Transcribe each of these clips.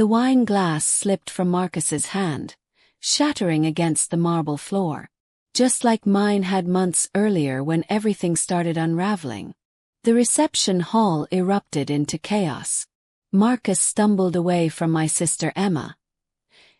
The wine glass slipped from Marcus's hand, shattering against the marble floor, just like mine had months earlier when everything started unraveling. The reception hall erupted into chaos. Marcus stumbled away from my sister Emma.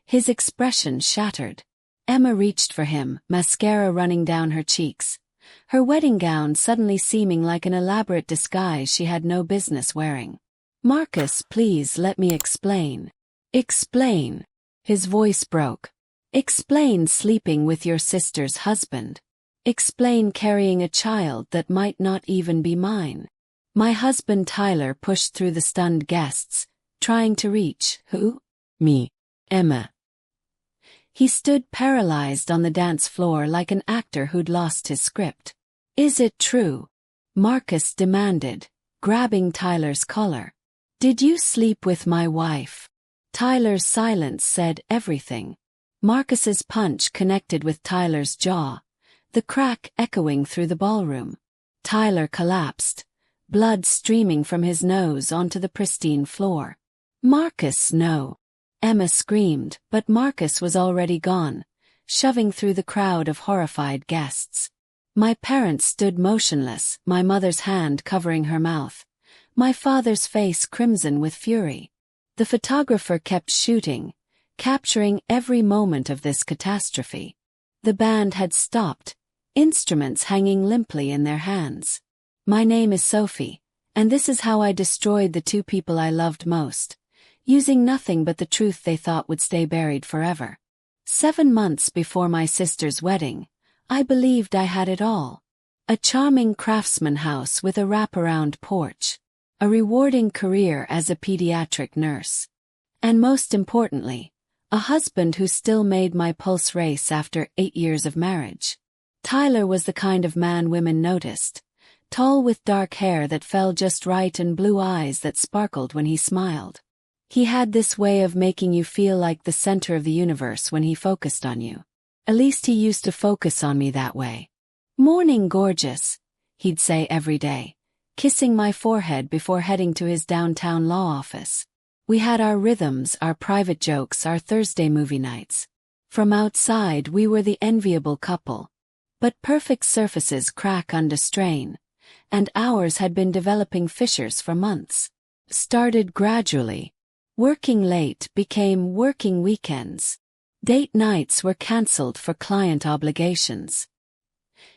His expression shattered. Emma reached for him, mascara running down her cheeks, her wedding gown suddenly seeming like an elaborate disguise she had no business wearing. "Marcus, please let me explain." "Explain?" His voice broke. "Explain sleeping with your sister's husband. Explain carrying a child that might not even be mine." My husband Tyler pushed through the stunned guests, trying to reach, "Who?" "Me. Emma." He stood paralyzed on the dance floor like an actor who'd lost his script. "Is it true?" Marcus demanded, grabbing Tyler's collar. "Did you sleep with my wife?" Tyler's silence said everything. Marcus's punch connected with Tyler's jaw, the crack echoing through the ballroom. Tyler collapsed, blood streaming from his nose onto the pristine floor. "Marcus, no!" Emma screamed, but Marcus was already gone, shoving through the crowd of horrified guests. My parents stood motionless, my mother's hand covering her mouth, my father's face crimson with fury. The photographer kept shooting, capturing every moment of this catastrophe. The band had stopped, instruments hanging limply in their hands. "My name is Sophie, and this is how I destroyed the two people I loved most, using nothing but the truth they thought would stay buried forever. 7 months before my sister's wedding, I believed I had it all. A charming craftsman house with a wraparound porch, a rewarding career as a pediatric nurse, and most importantly, a husband who still made my pulse race after 8 years of marriage. Tyler was the kind of man women noticed, tall with dark hair that fell just right and blue eyes that sparkled when he smiled. He had this way of making you feel like the center of the universe when he focused on you. At least he used to focus on me that way. "Morning, gorgeous," he'd say every day, kissing my forehead before heading to his downtown law office. We had our rhythms, our private jokes, our Thursday movie nights. From outside we were the enviable couple. But perfect surfaces crack under strain, and ours had been developing fissures for months. Started gradually. Working late became working weekends. Date nights were cancelled for client obligations.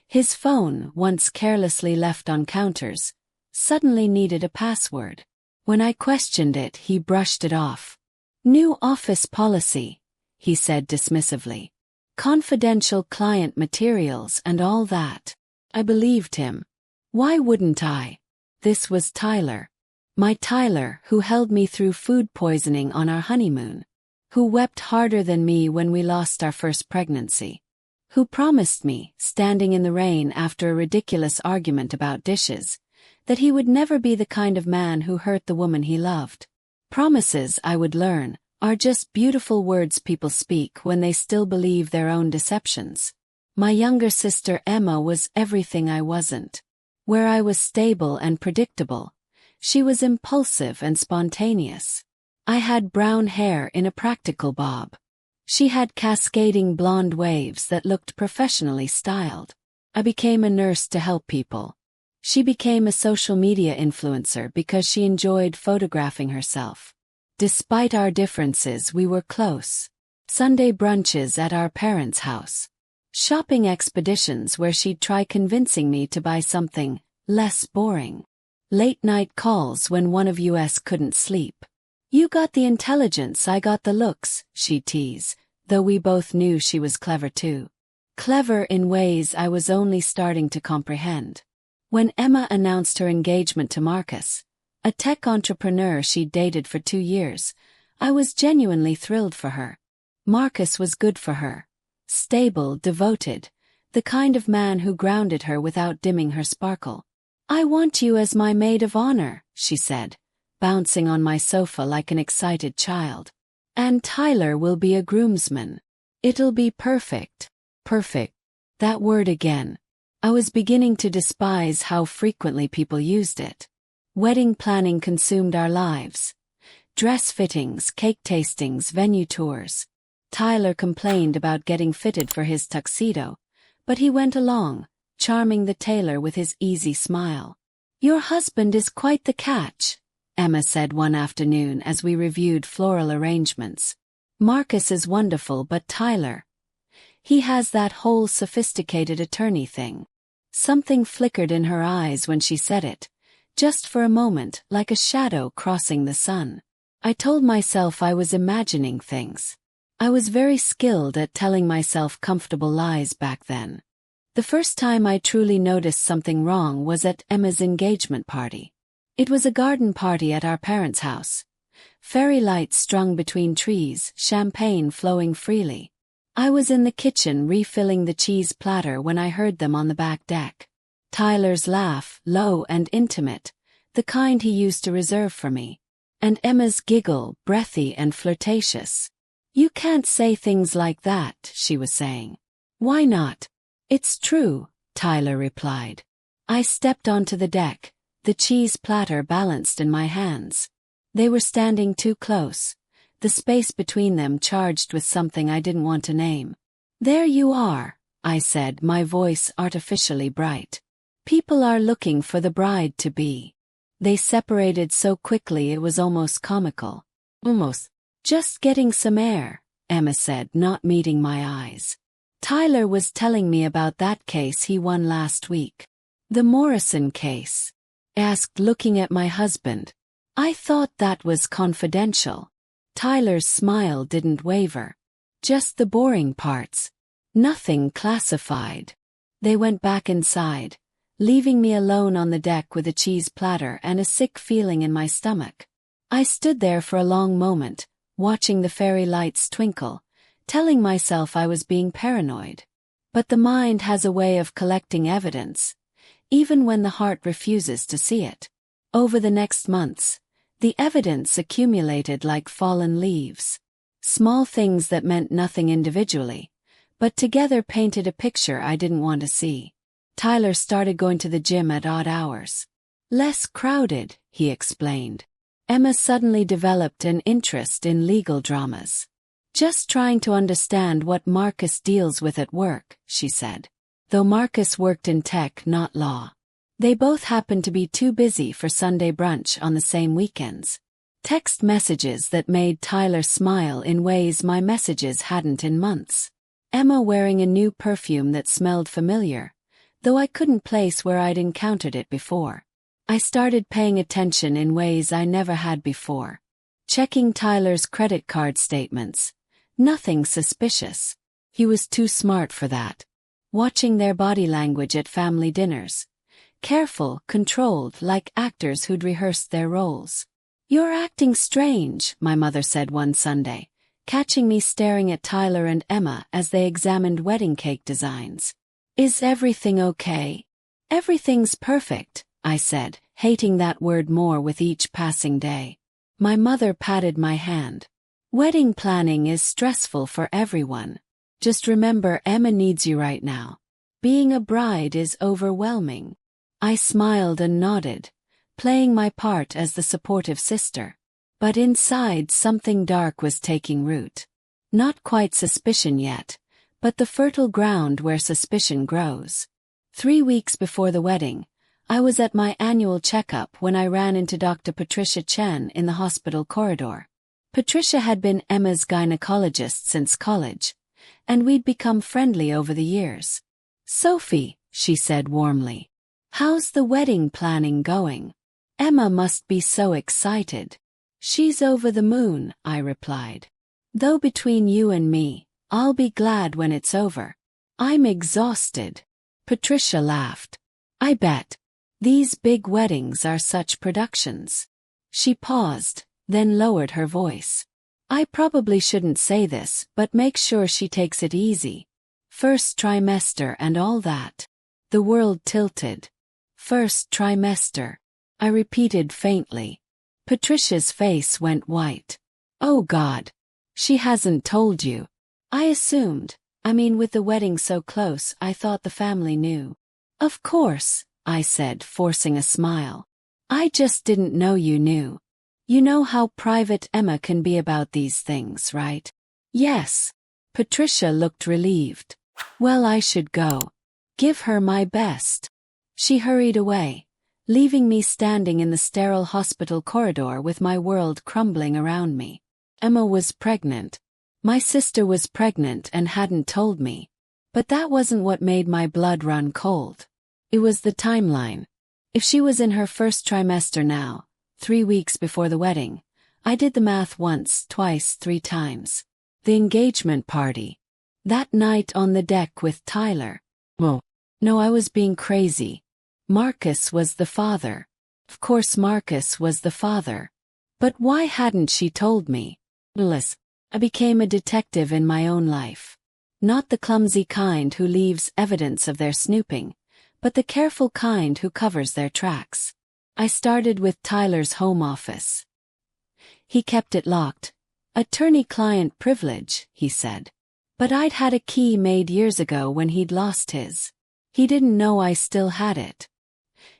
His phone, once carelessly left on counters, suddenly needed a password. When I questioned it, he brushed it off. "New office policy," he said dismissively. "Confidential client materials and all that." I believed him. Why wouldn't I? This was Tyler. My Tyler, who held me through food poisoning on our honeymoon, who wept harder than me when we lost our first pregnancy, who promised me, standing in the rain after a ridiculous argument about dishes, that he would never be the kind of man who hurt the woman he loved. Promises, I would learn, are just beautiful words people speak when they still believe their own deceptions. My younger sister Emma was everything I wasn't. Where I was stable and predictable, she was impulsive and spontaneous. I had brown hair in a practical bob. She had cascading blonde waves that looked professionally styled. I became a nurse to help people. She became a social media influencer because she enjoyed photographing herself. Despite our differences, we were close. Sunday brunches at our parents' house. Shopping expeditions where she'd try convincing me to buy something less boring. Late-night calls when one of us couldn't sleep. "You got the intelligence, I got the looks," she'd tease, though we both knew she was clever too. Clever in ways I was only starting to comprehend. When Emma announced her engagement to Marcus, a tech entrepreneur she'd dated for 2 years, I was genuinely thrilled for her. Marcus was good for her. Stable, devoted, the kind of man who grounded her without dimming her sparkle. "I want you as my maid of honor," she said, bouncing on my sofa like an excited child. "And Tyler will be a groomsman. It'll be perfect." Perfect. That word again. I was beginning to despise how frequently people used it. Wedding planning consumed our lives. Dress fittings, cake tastings, venue tours. Tyler complained about getting fitted for his tuxedo, but he went along, charming the tailor with his easy smile. "Your husband is quite the catch," Emma said one afternoon as we reviewed floral arrangements. "Marcus is wonderful, but Tyler, he has that whole sophisticated attorney thing." Something flickered in her eyes when she said it, just for a moment, like a shadow crossing the sun. I told myself I was imagining things. I was very skilled at telling myself comfortable lies back then. The first time I truly noticed something wrong was at Emma's engagement party. It was a garden party at our parents' house. Fairy lights strung between trees, champagne flowing freely. I was in the kitchen refilling the cheese platter when I heard them on the back deck. Tyler's laugh, low and intimate, the kind he used to reserve for me. And Emma's giggle, breathy and flirtatious. "You can't say things like that," she was saying. "Why not?" "It's true," Tyler replied. I stepped onto the deck, the cheese platter balanced in my hands. They were standing too close, the space between them charged with something I didn't want to name. "There you are," I said, my voice artificially bright. "People are looking for the bride-to-be." They separated so quickly it was almost comical. "Almost. Just getting some air," Emma said, not meeting my eyes. "Tyler was telling me about that case he won last week." "The Morrison case?" asked, looking at my husband. "I thought that was confidential." Tyler's smile didn't waver. "Just the boring parts. Nothing classified." They went back inside, leaving me alone on the deck with a cheese platter and a sick feeling in my stomach. I stood there for a long moment, watching the fairy lights twinkle, telling myself I was being paranoid. But the mind has a way of collecting evidence, even when the heart refuses to see it. Over the next months, the evidence accumulated like fallen leaves. Small things that meant nothing individually, but together painted a picture I didn't want to see. Tyler started going to the gym at odd hours. "Less crowded," he explained. Emma suddenly developed an interest in legal dramas. "Just trying to understand what Marcus deals with at work," she said. Though Marcus worked in tech, not law. They both happened to be too busy for Sunday brunch on the same weekends. Text messages that made Tyler smile in ways my messages hadn't in months. Emma wearing a new perfume that smelled familiar, though I couldn't place where I'd encountered it before. I started paying attention in ways I never had before. Checking Tyler's credit card statements. Nothing suspicious. He was too smart for that. Watching their body language at family dinners. Careful, controlled, like actors who'd rehearsed their roles. "You're acting strange," my mother said one Sunday, catching me staring at Tyler and Emma as they examined wedding cake designs. "Is everything okay?" "Everything's perfect," I said, hating that word more with each passing day. My mother patted my hand. "Wedding planning is stressful for everyone. Just remember, Emma needs you right now. Being a bride is overwhelming." I smiled and nodded, playing my part as the supportive sister. But inside something dark was taking root. Not quite suspicion yet, but the fertile ground where suspicion grows. 3 weeks before the wedding, I was at my annual checkup when I ran into Dr. Patricia Chen in the hospital corridor. Patricia had been Emma's gynecologist since college, and we'd become friendly over the years. "Sophie," she said warmly, "how's the wedding planning going? Emma must be so excited." "She's over the moon," I replied. "Though between you and me, I'll be glad when it's over. I'm exhausted." Patricia laughed. "I bet. These big weddings are such productions." She paused, then lowered her voice. "I probably shouldn't say this, but make sure she takes it easy. First trimester and all that." The world tilted. "First trimester," I repeated faintly. Patricia's face went white. "Oh God. She hasn't told you." I assumed. With the wedding so close, I thought the family knew. "Of course," I said, forcing a smile. "I just didn't know you knew." You know how private Emma can be about these things, right? Yes. Patricia looked relieved. Well, I should go. Give her my best. She hurried away, leaving me standing in the sterile hospital corridor with my world crumbling around me. Emma was pregnant. My sister was pregnant and hadn't told me. But that wasn't what made my blood run cold. It was the timeline. If she was in her first trimester now, 3 weeks before the wedding, I did the math once, twice, 3 times. The engagement party. That night on the deck with Tyler. Whoa. No, I was being crazy. Marcus was the father. Of course Marcus was the father. But why hadn't she told me? Listen, I became a detective in my own life. Not the clumsy kind who leaves evidence of their snooping, but the careful kind who covers their tracks. I started with Tyler's home office. He kept it locked. Attorney-client privilege, he said. But I'd had a key made years ago when he'd lost his. He didn't know I still had it.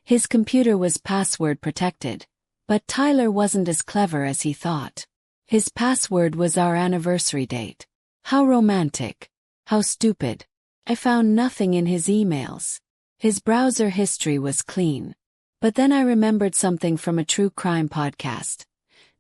His computer was password protected, but Tyler wasn't as clever as he thought. His password was our anniversary date. How romantic. How stupid. I found nothing in his emails. His browser history was clean. But then I remembered something from a true crime podcast.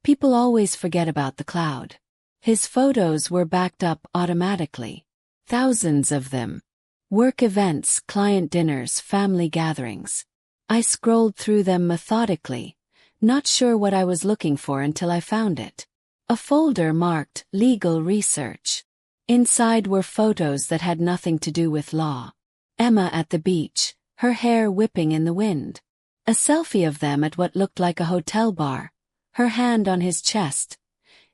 People always forget about the cloud. His photos were backed up automatically. Thousands of them. Work events, client dinners, family gatherings. I scrolled through them methodically, not sure what I was looking for until I found it. A folder marked Legal Research. Inside were photos that had nothing to do with law. Emma at the beach, her hair whipping in the wind. A selfie of them at what looked like a hotel bar, her hand on his chest,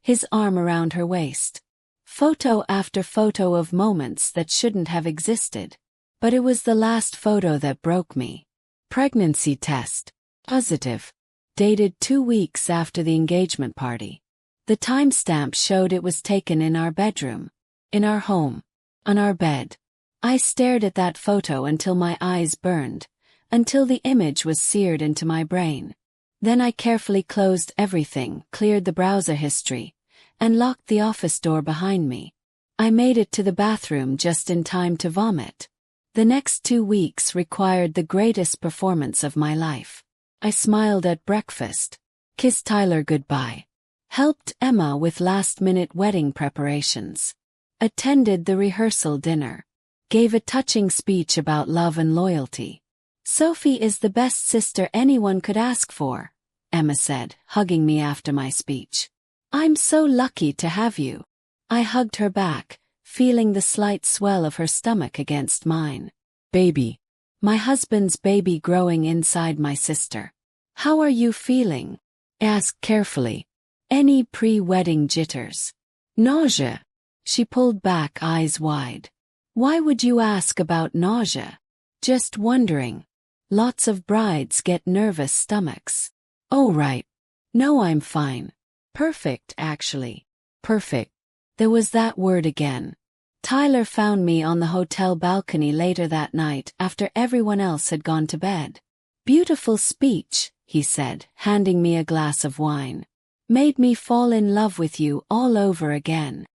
his arm around her waist. Photo after photo of moments that shouldn't have existed. But it was the last photo that broke me. Pregnancy test. Positive. Dated 2 weeks after the engagement party. The timestamp showed it was taken in our bedroom. In our home. On our bed. I stared at that photo until my eyes burned, until the image was seared into my brain. Then I carefully closed everything, cleared the browser history, and locked the office door behind me. I made it to the bathroom just in time to vomit. The next 2 weeks required the greatest performance of my life. I smiled at breakfast, kissed Tyler goodbye, helped Emma with last-minute wedding preparations, attended the rehearsal dinner, gave a touching speech about love and loyalty. Sophie is the best sister anyone could ask for, Emma said, hugging me after my speech. I'm so lucky to have you. I hugged her back, feeling the slight swell of her stomach against mine. Baby. My husband's baby growing inside my sister. How are you feeling? Asked carefully. Any pre-wedding jitters? Nausea. She pulled back, eyes wide. Why would you ask about nausea? Just wondering. Lots of brides get nervous stomachs. Oh right. No, I'm fine. Perfect, actually. Perfect. There was that word again. Tyler found me on the hotel balcony later that night after everyone else had gone to bed. Beautiful speech, he said, handing me a glass of wine. Made me fall in love with you all over again.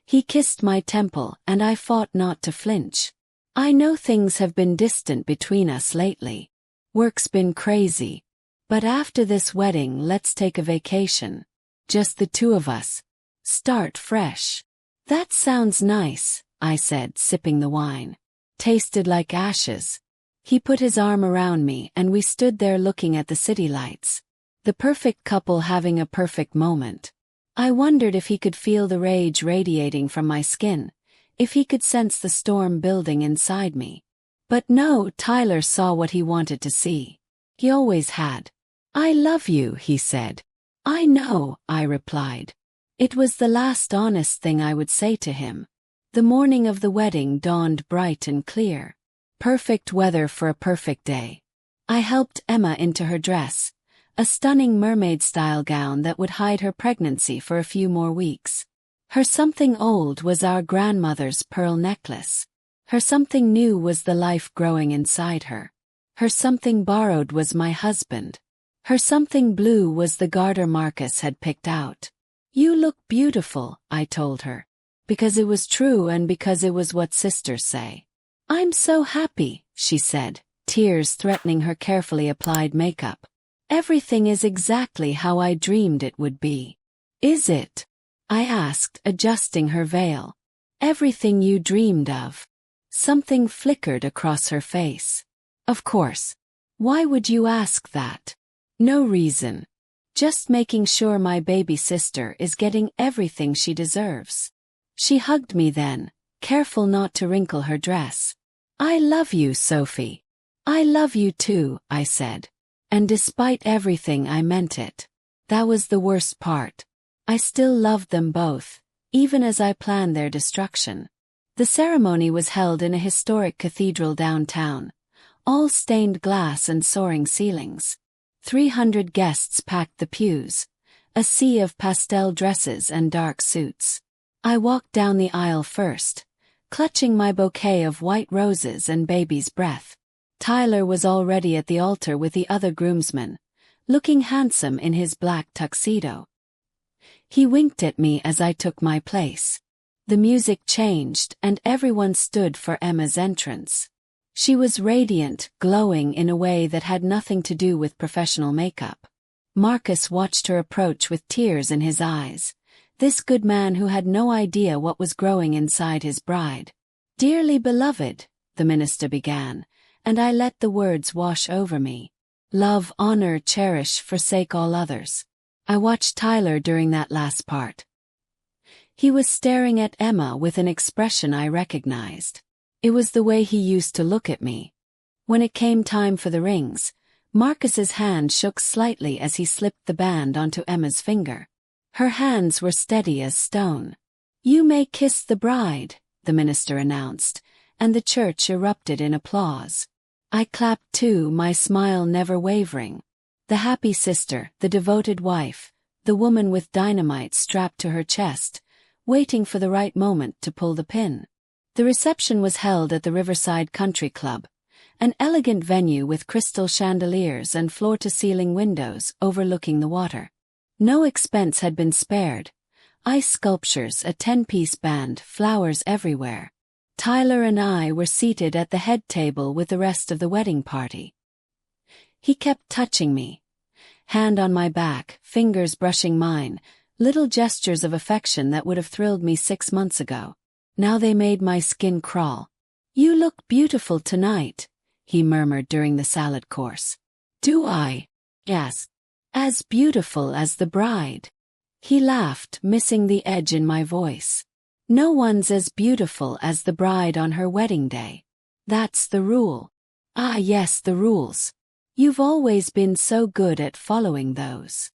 He kissed my temple and I fought not to flinch. I know things have been distant between us lately. Work's been crazy. But after this wedding, let's take a vacation. Just the 2 of us. Start fresh. That sounds nice, I said, sipping the wine. Tasted like ashes. He put his arm around me and we stood there looking at the city lights. The perfect couple having a perfect moment. I wondered if he could feel the rage radiating from my skin, if he could sense the storm building inside me. But no, Tyler saw what he wanted to see. He always had. I love you, he said. I know, I replied. It was the last honest thing I would say to him. The morning of the wedding dawned bright and clear. Perfect weather for a perfect day. I helped Emma into her dress, a stunning mermaid-style gown that would hide her pregnancy for a few more weeks. Her something old was our grandmother's pearl necklace. Her something new was the life growing inside her. Her something borrowed was my husband. Her something blue was the garter Marcus had picked out. "You look beautiful," I told her. Because it was true and because it was what sisters say. "I'm so happy," she said, tears threatening her carefully applied makeup. "Everything is exactly how I dreamed it would be." "Is it?" I asked, adjusting her veil. "Everything you dreamed of." Something flickered across her face. "Of course. Why would you ask that?" "No reason. Just making sure my baby sister is getting everything she deserves." She hugged me then, careful not to wrinkle her dress. "I love you, Sophie." "I love you too," I said. And despite everything, I meant it. That was the worst part. I still loved them both, even as I planned their destruction. The ceremony was held in a historic cathedral downtown, all stained glass and soaring ceilings. 300 guests packed the pews, a sea of pastel dresses and dark suits. I walked down the aisle first, clutching my bouquet of white roses and baby's breath. Tyler was already at the altar with the other groomsmen, looking handsome in his black tuxedo. He winked at me as I took my place. The music changed and everyone stood for Emma's entrance. She was radiant, glowing in a way that had nothing to do with professional makeup. Marcus watched her approach with tears in his eyes. This good man who had no idea what was growing inside his bride. "Dearly beloved," the minister began, and I let the words wash over me. "Love, honor, cherish, forsake all others." I watched Tyler during that last part. He was staring at Emma with an expression I recognized. It was the way he used to look at me. When it came time for the rings, Marcus's hand shook slightly as he slipped the band onto Emma's finger. Her hands were steady as stone. "You may kiss the bride," the minister announced, and the church erupted in applause. I clapped too, my smile never wavering. The happy sister, the devoted wife, the woman with dynamite strapped to her chest, waiting for the right moment to pull the pin. The reception was held at the Riverside Country Club, an elegant venue with crystal chandeliers and floor-to-ceiling windows overlooking the water. No expense had been spared. Ice sculptures, a 10-piece band, flowers everywhere. Tyler and I were seated at the head table with the rest of the wedding party. He kept touching me. Hand on my back, fingers brushing mine, little gestures of affection that would have thrilled me 6 months ago. Now they made my skin crawl. "You look beautiful tonight," he murmured during the salad course. "Do I?" "Yes. As beautiful as the bride." He laughed, missing the edge in my voice. "No one's as beautiful as the bride on her wedding day. That's the rule." "Ah yes, the rules. You've always been so good at following those."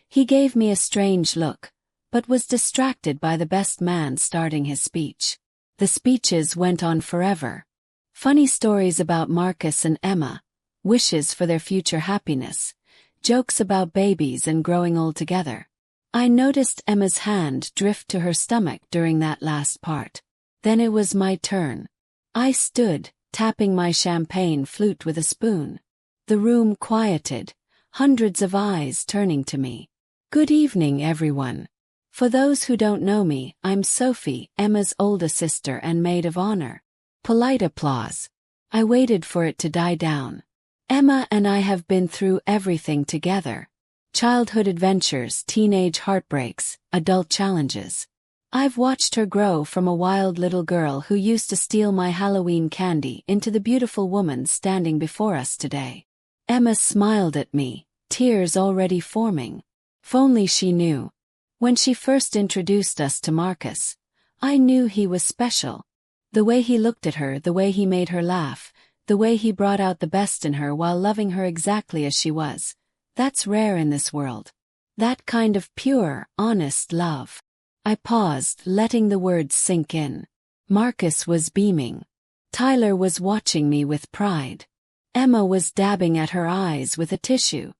He gave me a strange look, but was distracted by the best man starting his speech. The speeches went on forever. Funny stories about Marcus and Emma, wishes for their future happiness, jokes about babies and growing old together. I noticed Emma's hand drift to her stomach during that last part. Then it was my turn. I stood, tapping my champagne flute with a spoon. The room quieted, hundreds of eyes turning to me. "Good evening, everyone. For those who don't know me, I'm Sophie, Emma's older sister and maid of honor." Polite applause. I waited for it to die down. "Emma and I have been through everything together. Childhood adventures, teenage heartbreaks, adult challenges. I've watched her grow from a wild little girl who used to steal my Halloween candy into the beautiful woman standing before us today." Emma smiled at me, tears already forming. If only she knew. When she first introduced us to Marcus, I knew he was special. The way he looked at her, the way he made her laugh, the way he brought out the best in her while loving her exactly as she was. That's rare in this world. That kind of pure, honest love. I paused, letting the words sink in. Marcus was beaming. Tyler was watching me with pride. Emma was dabbing at her eyes with a tissue.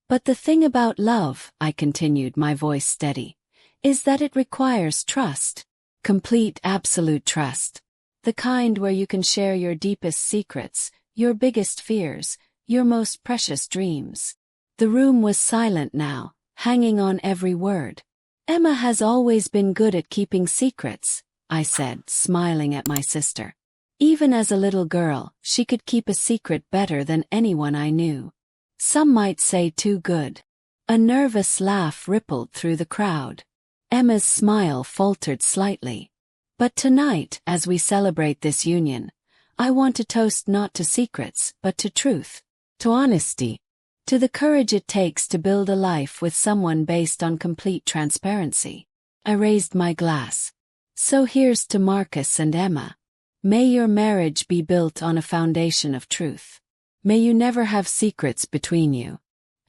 "But the thing about love," I continued, my voice steady, "is that it requires trust. Complete, absolute trust. The kind where you can share your deepest secrets, your biggest fears, your most precious dreams. The room was silent now, hanging on every word. Emma has always been good at keeping secrets, I said, smiling at my sister. Even as a little girl, she could keep a secret better than anyone I knew. Some might say too good. A nervous laugh rippled through the crowd. Emma's smile faltered slightly. But tonight, as we celebrate this union, I want to toast not to secrets, but to truth, to honesty, to the courage it takes to build a life with someone based on complete transparency. I raised my glass. So here's to Marcus and Emma. May your marriage be built on a foundation of truth. May you never have secrets between you.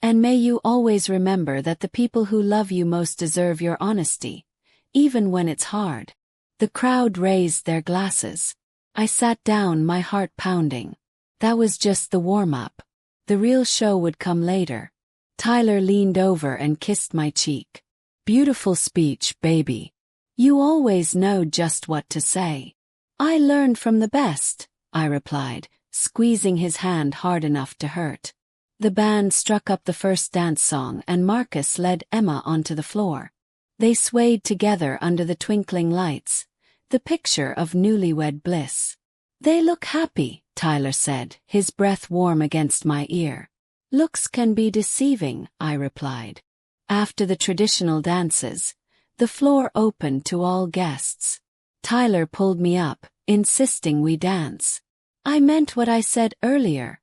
And may you always remember that the people who love you most deserve your honesty, even when it's hard. The crowd raised their glasses. I sat down, my heart pounding. That was just the warm-up. The real show would come later. Tyler leaned over and kissed my cheek. Beautiful speech, baby. You always know just what to say. I learned from the best, I replied, squeezing his hand hard enough to hurt. The band struck up the first dance song and Marcus led Emma onto the floor. They swayed together under the twinkling lights, the picture of newlywed bliss. They look happy, Tyler said, his breath warm against my ear. Looks can be deceiving, I replied. After the traditional dances, the floor opened to all guests. Tyler pulled me up, insisting we dance. I meant what I said earlier,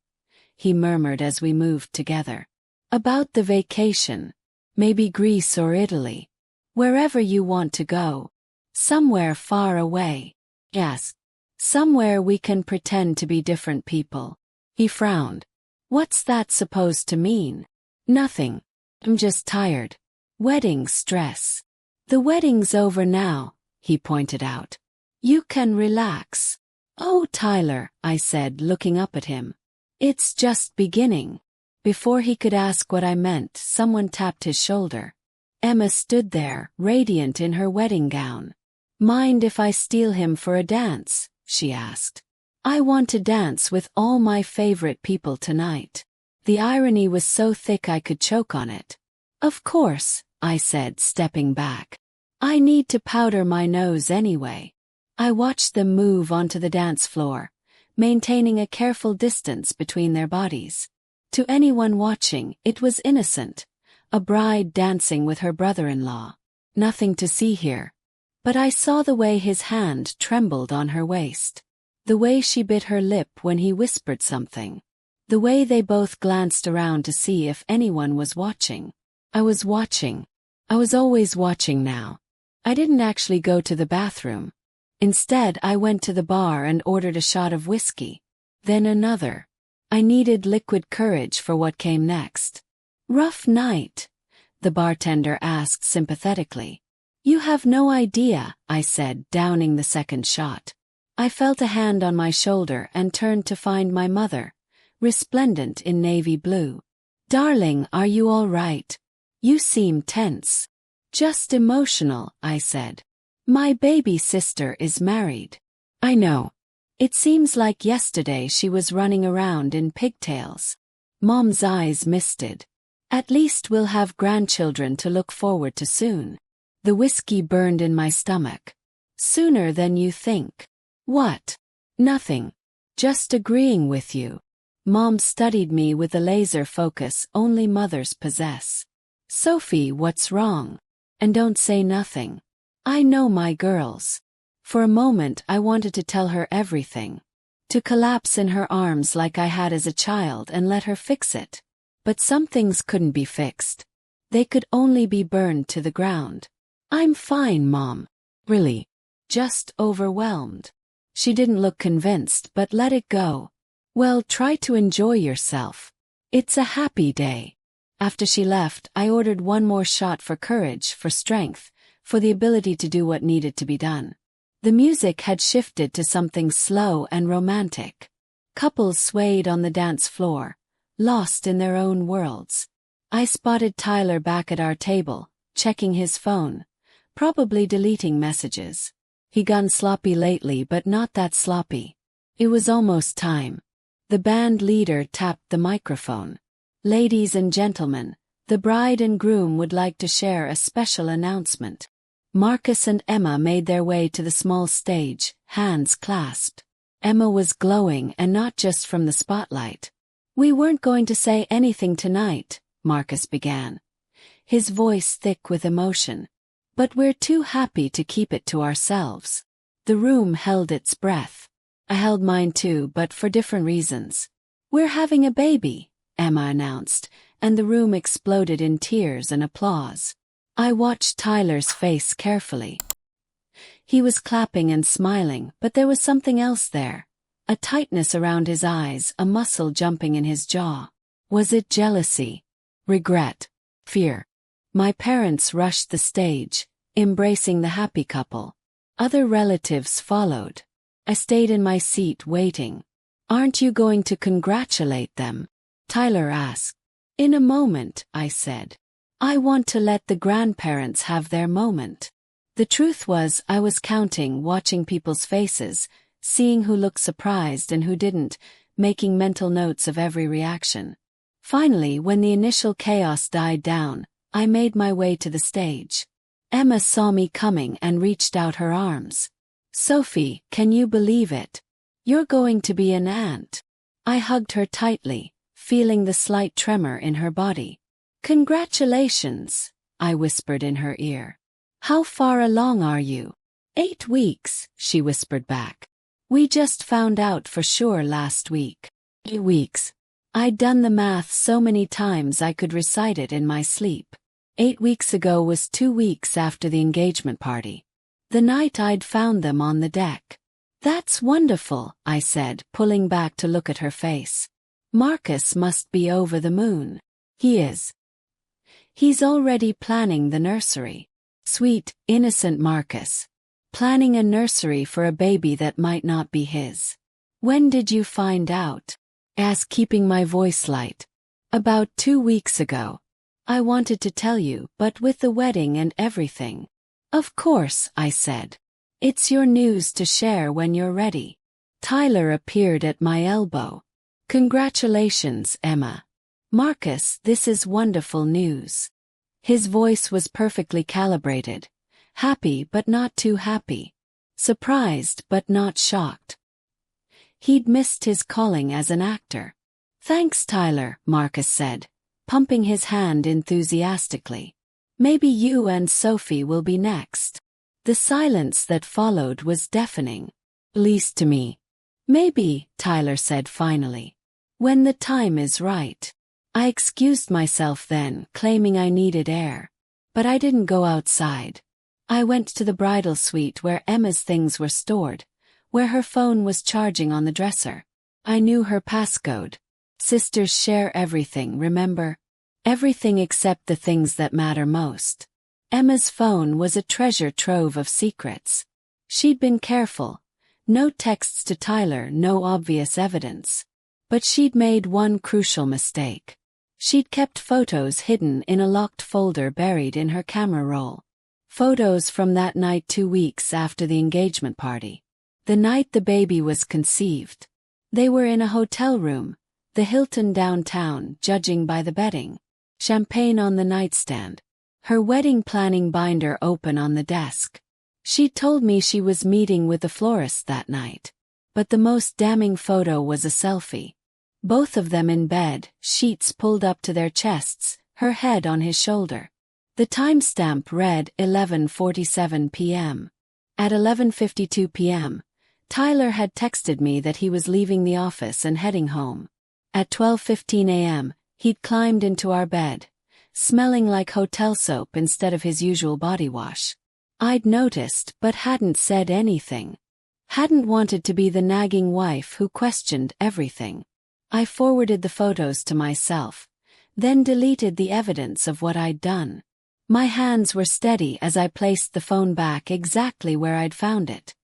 he murmured as we moved together. About the vacation. Maybe Greece or Italy. Wherever you want to go. Somewhere far away. Yes. Somewhere we can pretend to be different people. He frowned. What's that supposed to mean? Nothing. I'm just tired. Wedding stress. The wedding's over now, he pointed out. You can relax. Oh, Tyler, I said, looking up at him. It's just beginning. Before he could ask what I meant, someone tapped his shoulder. Emma stood there, radiant in her wedding gown. Mind if I steal him for a dance? She asked. I want to dance with all my favorite people tonight. The irony was so thick I could choke on it. Of course, I said, stepping back. I need to powder my nose anyway. I watched them move onto the dance floor, maintaining a careful distance between their bodies. To anyone watching, it was innocent. A bride dancing with her brother-in-law. Nothing to see here. But I saw the way his hand trembled on her waist. The way she bit her lip when he whispered something. The way they both glanced around to see if anyone was watching. I was watching. I was always watching now. I didn't actually go to the bathroom. Instead, I went to the bar and ordered a shot of whiskey. Then another. I needed liquid courage for what came next. Rough night? The bartender asked sympathetically. You have no idea, I said, downing the second shot. I felt a hand on my shoulder and turned to find my mother, resplendent in navy blue. Darling, are you all right? You seem tense. Just emotional, I said. My baby sister is married. I know. It seems like yesterday she was running around in pigtails. Mom's eyes misted. At least we'll have grandchildren to look forward to soon. The whiskey burned in my stomach. Sooner than you think. What? Nothing. Just agreeing with you. Mom studied me with the laser focus only mothers possess. Sophie, what's wrong? And don't say nothing. I know my girls. For a moment I wanted to tell her everything. To collapse in her arms like I had as a child and let her fix it. But some things couldn't be fixed. They could only be burned to the ground. I'm fine, Mom. Really. Just overwhelmed. She didn't look convinced but let it go. Well, try to enjoy yourself. It's a happy day. After she left, I ordered one more shot for courage, for strength, for the ability to do what needed to be done. The music had shifted to something slow and romantic. Couples swayed on the dance floor, lost in their own worlds. I spotted Tyler back at our table, checking his phone, probably deleting messages. He gone sloppy lately, but not that sloppy. It was almost time. The band leader tapped the microphone. Ladies and gentlemen, the bride and groom would like to share a special announcement. Marcus and Emma made their way to the small stage, hands clasped. Emma was glowing, and not just from the spotlight. "We weren't going to say anything tonight," Marcus began, his voice thick with emotion. "But we're too happy to keep it to ourselves." The room held its breath. I held mine too, but for different reasons. "We're having a baby," Emma announced, and the room exploded in tears and applause. I watched Tyler's face carefully. He was clapping and smiling, but there was something else there. A tightness around his eyes, a muscle jumping in his jaw. Was it jealousy? Regret? Fear? My parents rushed the stage, embracing the happy couple. Other relatives followed. I stayed in my seat waiting. "Aren't you going to congratulate them?" Tyler asked. "In a moment," I said. "I want to let the grandparents have their moment." The truth was, I was counting, watching people's faces, seeing who looked surprised and who didn't, making mental notes of every reaction. Finally, when the initial chaos died down, I made my way to the stage. Emma saw me coming and reached out her arms. "Sophie, can you believe it? You're going to be an aunt." I hugged her tightly, feeling the slight tremor in her body. "Congratulations," I whispered in her ear. "How far along are you?" 8 weeks, she whispered back. "We just found out for sure last week." 8 weeks. I'd done the math so many times I could recite it in my sleep. 8 weeks ago was 2 weeks after the engagement party. The night I'd found them on the deck. "That's wonderful," I said, pulling back to look at her face. "Marcus must be over the moon." "He is. He's already planning the nursery." Sweet, innocent Marcus. Planning a nursery for a baby that might not be his. "When did you find out?" asked, keeping my voice light. "About 2 weeks ago. I wanted to tell you, but with the wedding and everything." "Of course," I said. "It's your news to share when you're ready." Tyler appeared at my elbow. "Congratulations, Emma." "Marcus, this is wonderful news." His voice was perfectly calibrated. Happy but not too happy. Surprised but not shocked. He'd missed his calling as an actor. "Thanks, Tyler," Marcus said, pumping his hand enthusiastically. "Maybe you and Sophie will be next." The silence that followed was deafening. "Least to me." "Maybe," Tyler said finally. "When the time is right." I excused myself then, claiming I needed air. But I didn't go outside. I went to the bridal suite where Emma's things were stored, where her phone was charging on the dresser. I knew her passcode. Sisters share everything, remember? Everything except the things that matter most. Emma's phone was a treasure trove of secrets. She'd been careful. No texts to Tyler, no obvious evidence. But she'd made one crucial mistake. She'd kept photos hidden in a locked folder buried in her camera roll. Photos from that night 2 weeks after the engagement party. The night the baby was conceived. They were in a hotel room, the Hilton downtown, judging by the bedding. Champagne on the nightstand. Her wedding planning binder open on the desk. She'd told me she was meeting with the florist that night. But the most damning photo was a selfie. Both of them in bed, sheets pulled up to their chests, her head on his shoulder. The timestamp read 11:47 p.m. At 11:52 p.m., Tyler had texted me that he was leaving the office and heading home. At 12:15 a.m., he'd climbed into our bed, smelling like hotel soap instead of his usual body wash. I'd noticed but hadn't said anything. Hadn't wanted to be the nagging wife who questioned everything. I forwarded the photos to myself, then deleted the evidence of what I'd done. My hands were steady as I placed the phone back exactly where I'd found it.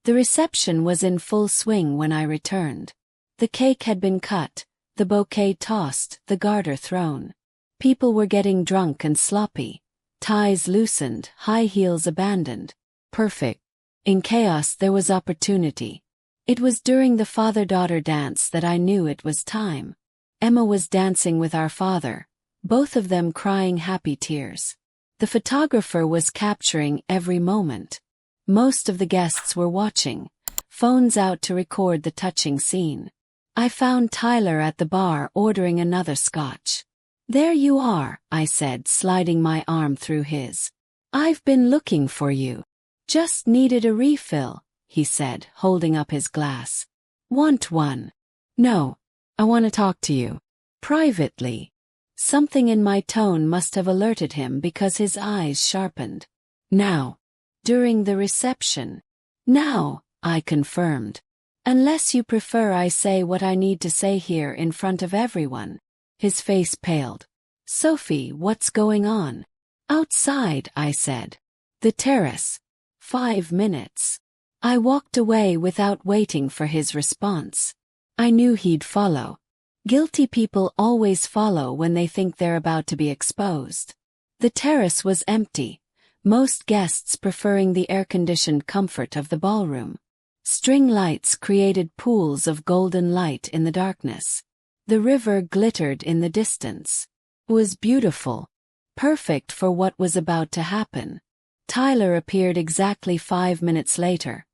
The reception was in full swing when I returned. The cake had been cut, the bouquet tossed, the garter thrown. People were getting drunk and sloppy. Ties loosened, high heels abandoned. Perfect. In chaos there was opportunity. It was during the father-daughter dance that I knew it was time. Emma was dancing with our father, both of them crying happy tears. The photographer was capturing every moment. Most of the guests were watching, phones out to record the touching scene. I found Tyler at the bar ordering another scotch. "There you are," I said, sliding my arm through his. "I've been looking for you. Just needed a refill," he said, holding up his glass. "Want one?" "No. I want to talk to you. Privately." Something in my tone must have alerted him because his eyes sharpened. "Now." "During the reception?" "Now," I confirmed. "Unless you prefer I say what I need to say here in front of everyone." His face paled. "Sophie, what's going on?" "Outside," I said. "The terrace." 5 minutes. I walked away without waiting for his response. I knew he'd follow. Guilty people always follow when they think they're about to be exposed. The terrace was empty, most guests preferring the air-conditioned comfort of the ballroom. String lights created pools of golden light in the darkness. The river glittered in the distance. It was beautiful, perfect for what was about to happen. Tyler appeared exactly 5 minutes later,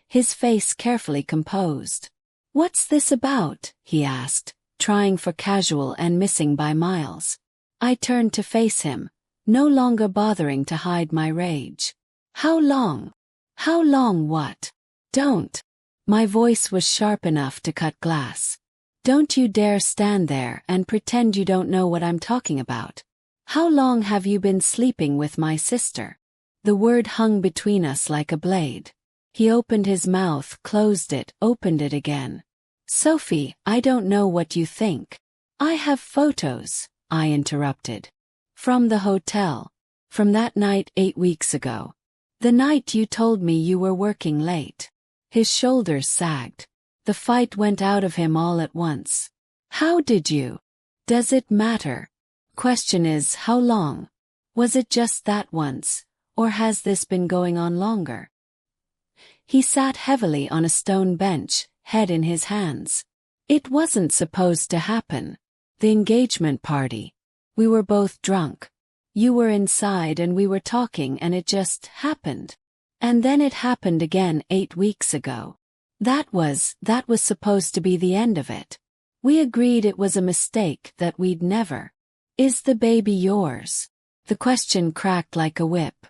his face carefully composed. "What's this about?" he asked, trying for casual and missing by miles. I turned to face him, no longer bothering to hide my rage. "How long?" "How long what?" "Don't." My voice was sharp enough to cut glass. "Don't you dare stand there and pretend you don't know what I'm talking about. How long have you been sleeping with my sister?" The word hung between us like a blade. He opened his mouth, closed it, opened it again. "Sophie, I don't know what you think." "I have photos," I interrupted. "From the hotel. From that night 8 weeks ago. The night you told me you were working late." His shoulders sagged. The fight went out of him all at once. "How did you?" "Does it matter? Question is, how long? Was it just that once, or has this been going on longer?" He sat heavily on a stone bench, head in his hands. "It wasn't supposed to happen. The engagement party. We were both drunk. You were inside and we were talking and it just happened. And then it happened again 8 weeks ago. That was supposed to be the end of it. We agreed it was a mistake, that we'd never." "Is the baby yours?" The question cracked like a whip.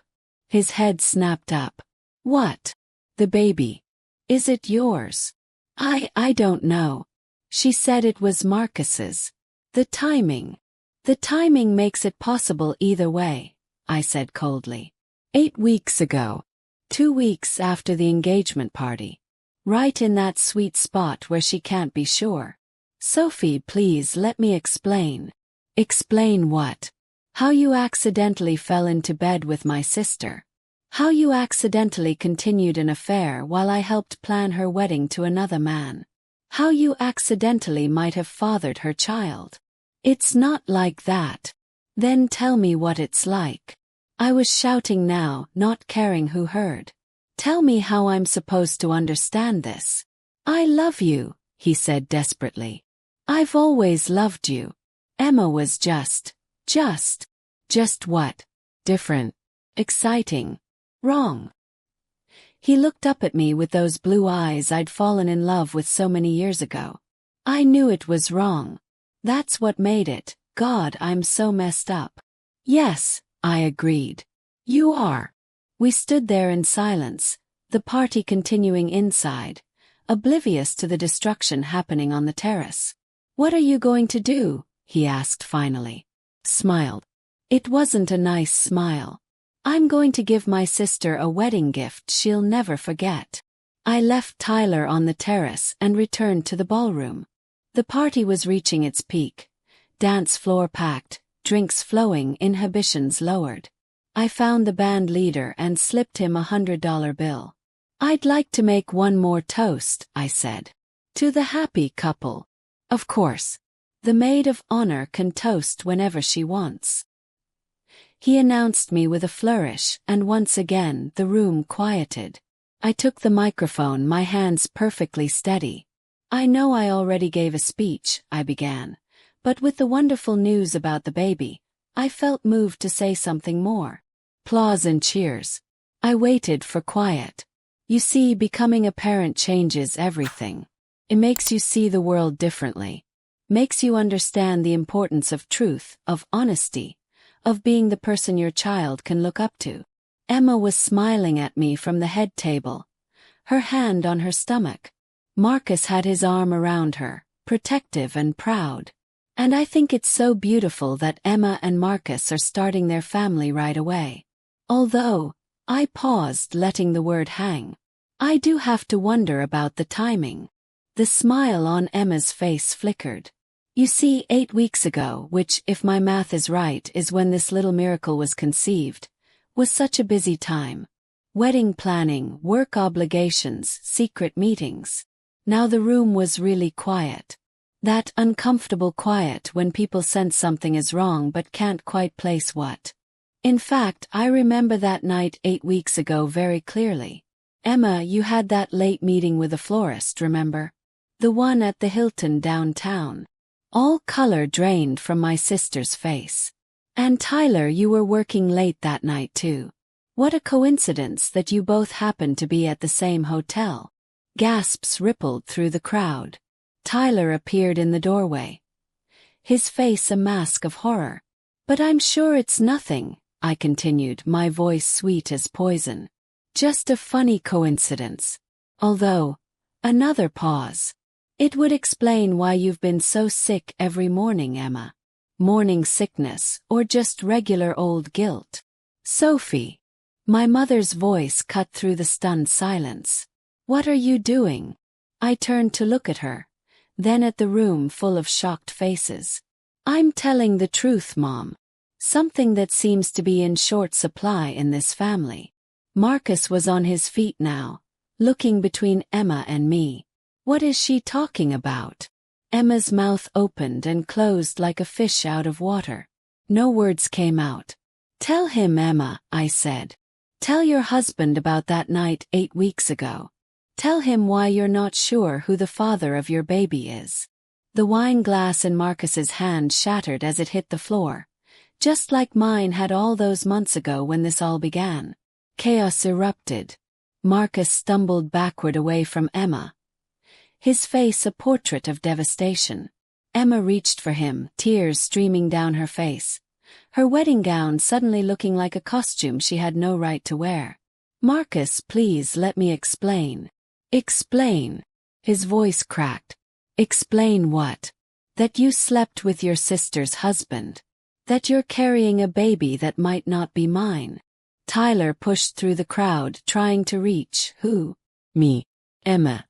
His head snapped up. "What?" "The baby. Is it yours?" I don't know. She said it was Marcus's. The timing makes it possible either way," I said coldly. 8 weeks ago. 2 weeks after the engagement party. Right in that sweet spot where she can't be sure. "Sophie, please let me explain." "Explain what?" "How you accidentally fell into bed with my sister. How you accidentally continued an affair while I helped plan her wedding to another man. How you accidentally might have fathered her child." "It's not like that." "Then tell me what it's like." I was shouting now, not caring who heard. "Tell me how I'm supposed to understand this." "I love you," he said desperately. "I've always loved you." Emma was just what? Different. Exciting. Wrong. He looked up at me with those blue eyes I'd fallen in love with so many years ago. I knew it was wrong. That's what made it. God, I'm so messed up. "Yes," I agreed. "You are." We stood there in silence, the party continuing inside, oblivious to the destruction happening on the terrace. "What are you going to do?" he asked finally. Smiled. It wasn't a nice smile. "I'm going to give my sister a wedding gift she'll never forget." I left Tyler on the terrace and returned to the ballroom. The party was reaching its peak. Dance floor packed, drinks flowing, inhibitions lowered. I found the band leader and slipped him a $100 bill. "I'd like to make one more toast," I said. "To the happy couple." "Of course. The maid of honor can toast whenever she wants." He announced me with a flourish, and once again the room quieted. I took the microphone, my hands perfectly steady. "I know I already gave a speech," I began, But with the wonderful news about the baby, I felt moved to say something more. Applause and cheers. I waited for quiet. You see, becoming a parent changes everything. It makes you see the world differently. Makes you understand the importance of truth, of honesty, of being the person your child can look up to. Emma was smiling at me from the head table, her hand on her stomach. Marcus had his arm around her, protective and proud. And I think it's so beautiful that Emma and Marcus are starting their family right away. Although, I paused, letting the word hang. I do have to wonder about the timing. The smile on Emma's face flickered. You see, 8 weeks ago, which, if my math is right, is when this little miracle was conceived, was such a busy time. Wedding planning, work obligations, secret meetings. Now the room was really quiet. That uncomfortable quiet when people sense something is wrong but can't quite place what. In fact, I remember that night 8 weeks ago very clearly. Emma, you had that late meeting with the florist, remember? The one at the Hilton downtown. All color drained from my sister's face. And Tyler, you were working late that night too. What a coincidence that you both happened to be at the same hotel. Gasps rippled through the crowd. Tyler appeared in the doorway. His face a mask of horror. But I'm sure it's nothing, I continued, my voice sweet as poison. Just a funny coincidence. Although, another pause. It would explain why you've been so sick every morning, Emma. Morning sickness, or just regular old guilt. Sophie. My mother's voice cut through the stunned silence. What are you doing? I turned to look at her, then at the room full of shocked faces. I'm telling the truth, Mom. Something that seems to be in short supply in this family. Marcus was on his feet now, looking between Emma and me. What is she talking about? Emma's mouth opened and closed like a fish out of water. No words came out. Tell him, Emma, I said. Tell your husband about that night 8 weeks ago. Tell him why you're not sure who the father of your baby is. The wine glass in Marcus's hand shattered as it hit the floor, just like mine had all those months ago when this all began. Chaos erupted. Marcus stumbled backward away from Emma, his face a portrait of devastation. Emma reached for him, tears streaming down her face, her wedding gown suddenly looking like a costume she had no right to wear. Marcus, please let me explain. Explain. His voice cracked. Explain what? That you slept with your sister's husband. That you're carrying a baby that might not be mine. Tyler pushed through the crowd, trying to reach, who? Me. Emma.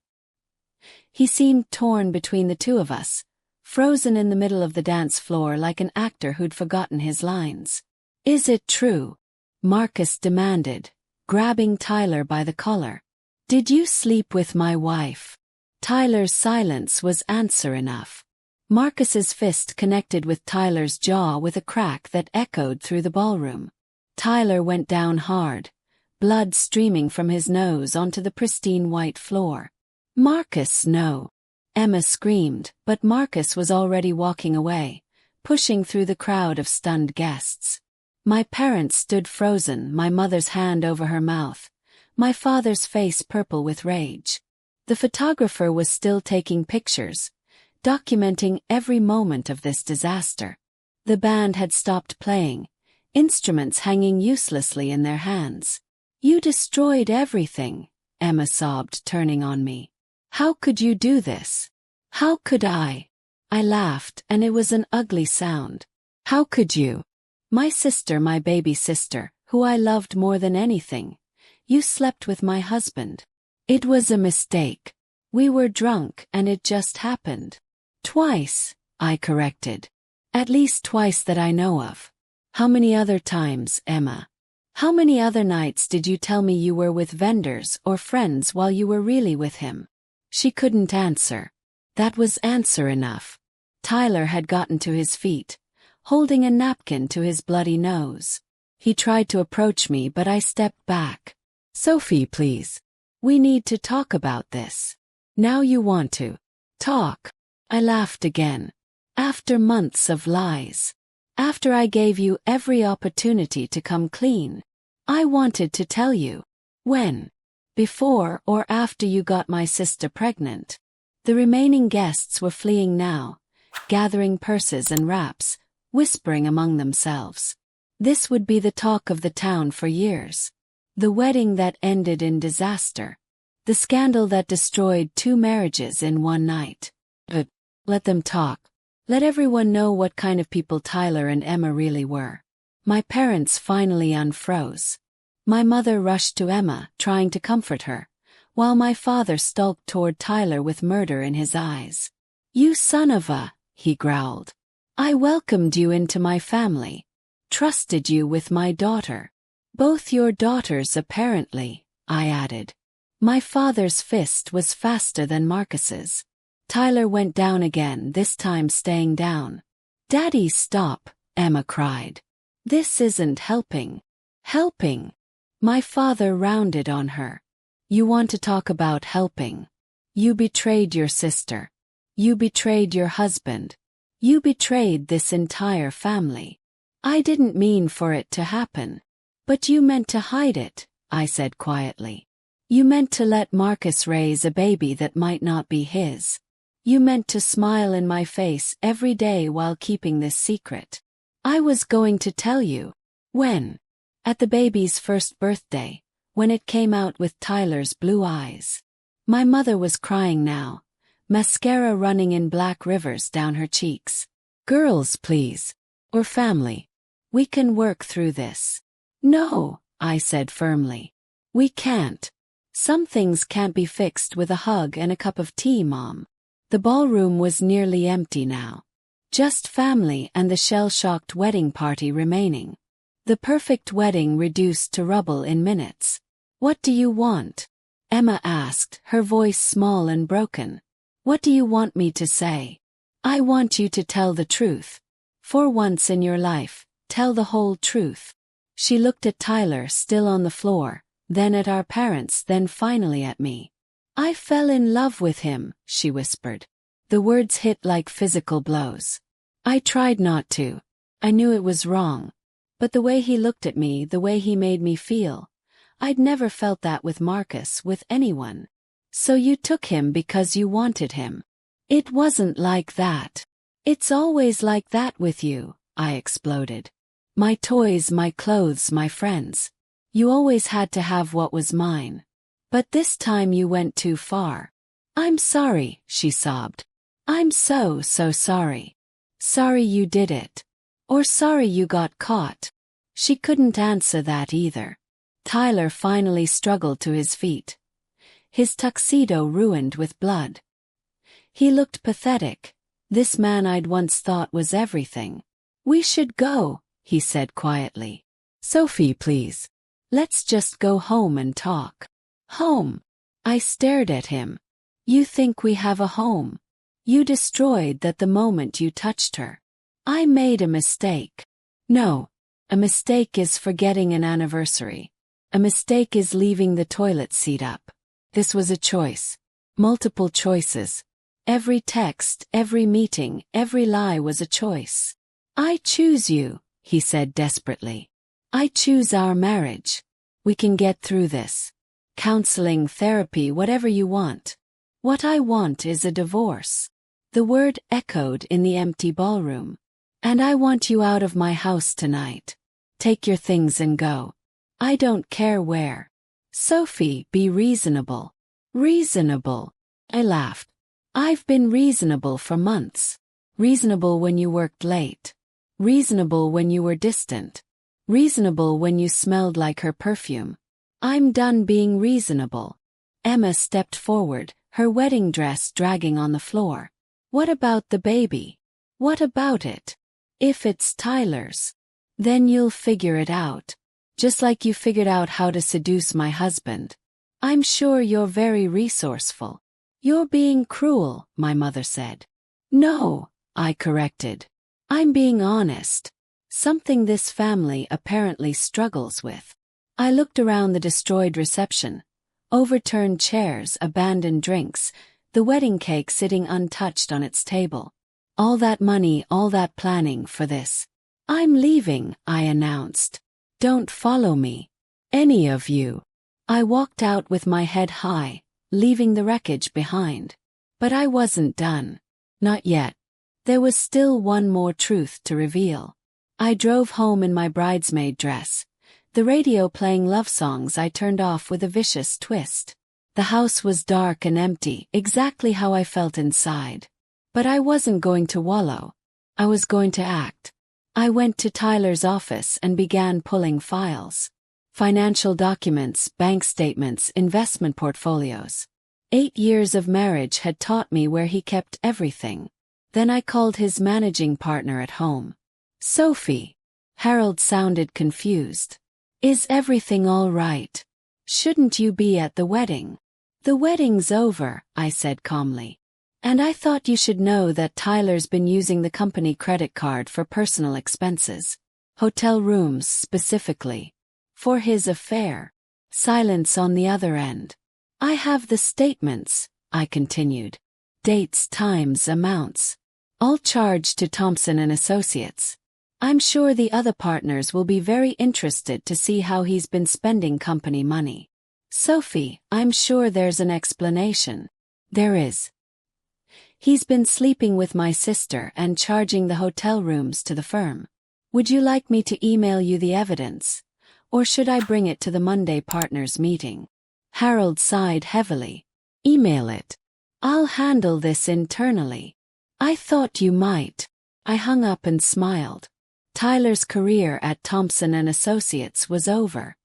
He seemed torn between the two of us, frozen in the middle of the dance floor like an actor who'd forgotten his lines. Is it true? Marcus demanded, grabbing Tyler by the collar. Did you sleep with my wife? Tyler's silence was answer enough. Marcus's fist connected with Tyler's jaw with a crack that echoed through the ballroom. Tyler went down hard, blood streaming from his nose onto the pristine white floor. Marcus, no. Emma screamed, but Marcus was already walking away, pushing through the crowd of stunned guests. My parents stood frozen, my mother's hand over her mouth, my father's face purple with rage. The photographer was still taking pictures, documenting every moment of this disaster. The band had stopped playing, instruments hanging uselessly in their hands. You destroyed everything, Emma sobbed, turning on me. How could you do this? How could I? I laughed, and it was an ugly sound. How could you? My sister, my baby sister, who I loved more than anything. You slept with my husband. It was a mistake. We were drunk, and it just happened. Twice, I corrected. At least twice that I know of. How many other times, Emma? How many other nights did you tell me you were with vendors or friends while you were really with him? She couldn't answer. That was answer enough. Tyler had gotten to his feet, holding a napkin to his bloody nose. He tried to approach me, but I stepped back. Sophie, please. We need to talk about this. Now you want to talk. I laughed again. After months of lies. After I gave you every opportunity to come clean. I wanted to tell you. When? Before or after you got my sister pregnant? The remaining guests were fleeing now, gathering purses and wraps, whispering among themselves. This would be the talk of the town for years. The wedding that ended in disaster. The scandal that destroyed 2 marriages in one night. But let them talk. Let everyone know what kind of people Tyler and Emma really were. My parents finally unfroze. My mother rushed to Emma, trying to comfort her, while my father stalked toward Tyler with murder in his eyes. "You son of a," he growled. "I welcomed you into my family. Trusted you with my daughter. Both your daughters apparently," I added. My father's fist was faster than Marcus's. Tyler went down again, this time staying down. "Daddy, stop," Emma cried. "This isn't helping." "Helping?" My father rounded on her. "You want to talk about helping? You betrayed your sister. You betrayed your husband. You betrayed this entire family. I didn't mean for it to happen. But you meant to hide it," I said quietly. "You meant to let Marcus raise a baby that might not be his. You meant to smile in my face every day while keeping this secret. I was going to tell you." "When?" "At the baby's first birthday, when it came out with Tyler's blue eyes." My mother was crying now, mascara running in black rivers down her cheeks. "Girls, please. Or family. We can work through this." "No," I said firmly. "We can't. Some things can't be fixed with a hug and a cup of tea, Mom." The ballroom was nearly empty now. Just family and the shell-shocked wedding party remaining. The perfect wedding reduced to rubble in minutes. "What do you want?" Emma asked, her voice small and broken. "What do you want me to say?" "I want you to tell the truth. For once in your life, tell the whole truth." She looked at Tyler still on the floor, then at our parents, then finally at me. "I fell in love with him," she whispered. The words hit like physical blows. I tried not to. I knew it was wrong. But the way he looked at me, the way he made me feel, I'd never felt that with Marcus, with anyone. "So you took him because you wanted him." "It wasn't like that. It's always like that with you," I exploded. "My toys, my clothes, my friends. You always had to have what was mine. But this time you went too far." "I'm sorry," she sobbed. "I'm so sorry. Sorry you did it. Or sorry you got caught." She couldn't answer that either. Tyler finally struggled to his feet. His tuxedo ruined with blood. He looked pathetic, this man I'd once thought was everything. "We should go," he said quietly. "Sophie, please. Let's just go home and talk." "Home?" I stared at him. "You think we have a home? You destroyed that the moment you touched her." "I made a mistake." "No. A mistake is forgetting an anniversary. A mistake is leaving the toilet seat up. This was a choice. Multiple choices. Every text, every meeting, every lie was a choice." "I choose you," he said desperately. "I choose our marriage. We can get through this. Counseling, therapy, whatever you want. What I want is a divorce." The word echoed in the empty ballroom. "And I want you out of my house tonight. Take your things and go. I don't care where." "Sophie, be reasonable." "Reasonable?" I laughed. "I've been reasonable for months. Reasonable when you worked late. Reasonable when you were distant. Reasonable when you smelled like her perfume. I'm done being reasonable." Emma stepped forward, her wedding dress dragging on the floor. "What about the baby? What about it? If it's Tyler's, then you'll figure it out. Just like you figured out how to seduce my husband. I'm sure you're very resourceful." "You're being cruel," my mother said. "No," I corrected. "I'm being honest. Something this family apparently struggles with." I looked around the destroyed reception. Overturned chairs, abandoned drinks, the wedding cake sitting untouched on its table. All that money, all that planning for this. I'm leaving, I announced. Don't follow me. Any of you. I walked out with my head high, leaving the wreckage behind. But I wasn't done. Not yet. There was still one more truth to reveal. I drove home in my bridesmaid dress, the radio playing love songs I turned off with a vicious twist. The house was dark and empty, exactly how I felt inside. But I wasn't going to wallow. I was going to act. I went to Tyler's office and began pulling files. Financial documents, bank statements, investment portfolios. 8 years of marriage had taught me where he kept everything. Then I called his managing partner at home. Sophie. Harold sounded confused. Is everything all right? Shouldn't you be at the wedding? The wedding's over, I said calmly. And I thought you should know that Tyler's been using the company credit card for personal expenses. Hotel rooms, specifically. For his affair. Silence on the other end. I have the statements, I continued. Dates, times, amounts. All charged to Thompson and Associates. I'm sure the other partners will be very interested to see how he's been spending company money. Sophie, I'm sure there's an explanation. There is. He's been sleeping with my sister and charging the hotel rooms to the firm. Would you like me to email you the evidence? Or should I bring it to the Monday partners meeting? Harold sighed heavily. Email it. I'll handle this internally. I thought you might. I hung up and smiled. Tyler's career at Thompson and Associates was over.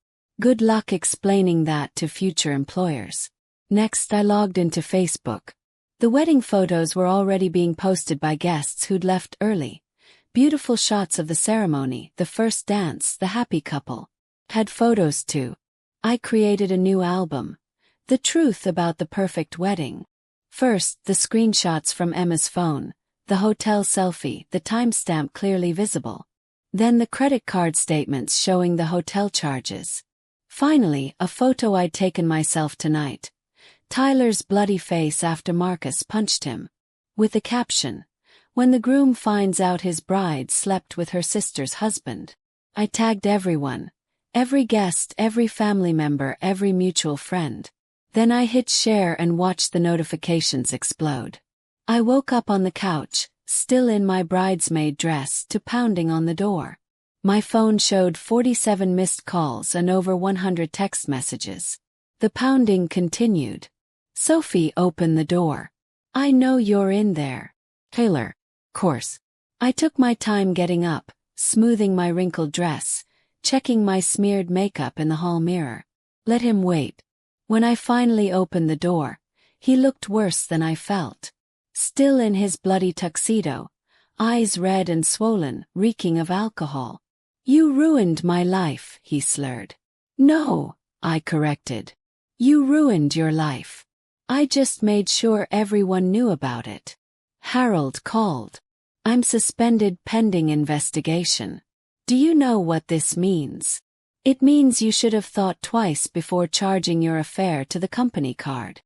Good luck explaining that to future employers. Next I logged into Facebook. The wedding photos were already being posted by guests who'd left early. Beautiful shots of the ceremony, the first dance, the happy couple. Had photos too. I created a new album. The truth about the perfect wedding. First, the screenshots from Emma's phone, the hotel selfie, the timestamp clearly visible. Then the credit card statements showing the hotel charges. Finally, a photo I'd taken myself tonight. Tyler's bloody face after Marcus punched him. With the caption, "When the groom finds out his bride slept with her sister's husband." I tagged everyone. Every guest, every family member, every mutual friend. Then I hit share and watched the notifications explode. I woke up on the couch, still in my bridesmaid dress, to pounding on the door. My phone showed 47 missed calls and over 100 text messages. The pounding continued. Sophie, open the door. I know you're in there. Taylor. Course. I took my time getting up, smoothing my wrinkled dress, checking my smeared makeup in the hall mirror. Let him wait. When I finally opened the door, he looked worse than I felt. Still in his bloody tuxedo, eyes red and swollen, reeking of alcohol. You ruined my life, he slurred. No, I corrected. You ruined your life. I just made sure everyone knew about it. Harold called. I'm suspended pending investigation. Do you know what this means? It means you should have thought twice before charging your affair to the company card.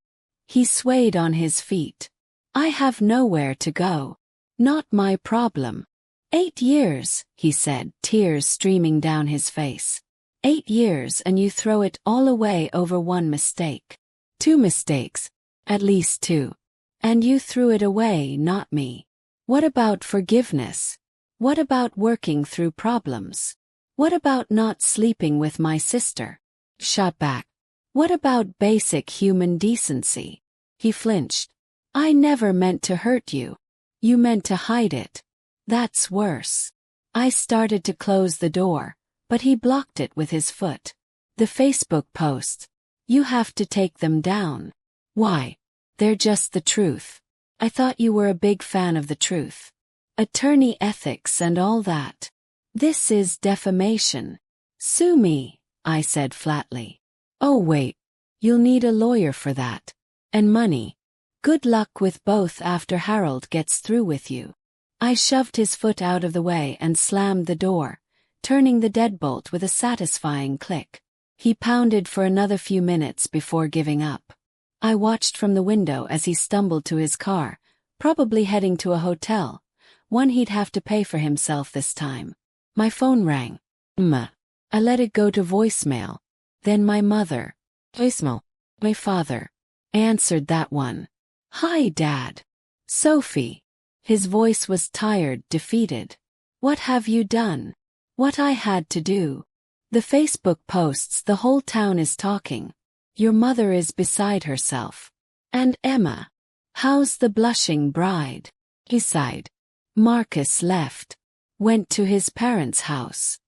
He swayed on his feet. I have nowhere to go. Not my problem. 8 years, he said, tears streaming down his face. 8 years and you throw it all away over one mistake. 2 mistakes. At least 2. And you threw it away, not me. What about forgiveness? What about working through problems? What about not sleeping with my sister? Shot back. What about basic human decency? He flinched. I never meant to hurt you. You meant to hide it. That's worse. I started to close the door, but he blocked it with his foot. The Facebook post. You have to take them down. Why? They're just the truth. I thought you were a big fan of the truth. Attorney ethics and all that. This is defamation. Sue me, I said flatly. Oh wait. You'll need a lawyer for that. And money. Good luck with both after Harold gets through with you. I shoved his foot out of the way and slammed the door, turning the deadbolt with a satisfying click. He pounded for another few minutes before giving up. I watched from the window as he stumbled to his car, probably heading to a hotel, one he'd have to pay for himself this time. My phone rang. I let it go to voicemail. Then my mother. Voicemail. My father. Answered that one. Hi, Dad. Sophie. His voice was tired, defeated. What have you done? What I had to do. The Facebook posts, the whole town is talking. Your mother is beside herself. And Emma. How's the blushing bride? He sighed. Marcus left. Went to his parents' house.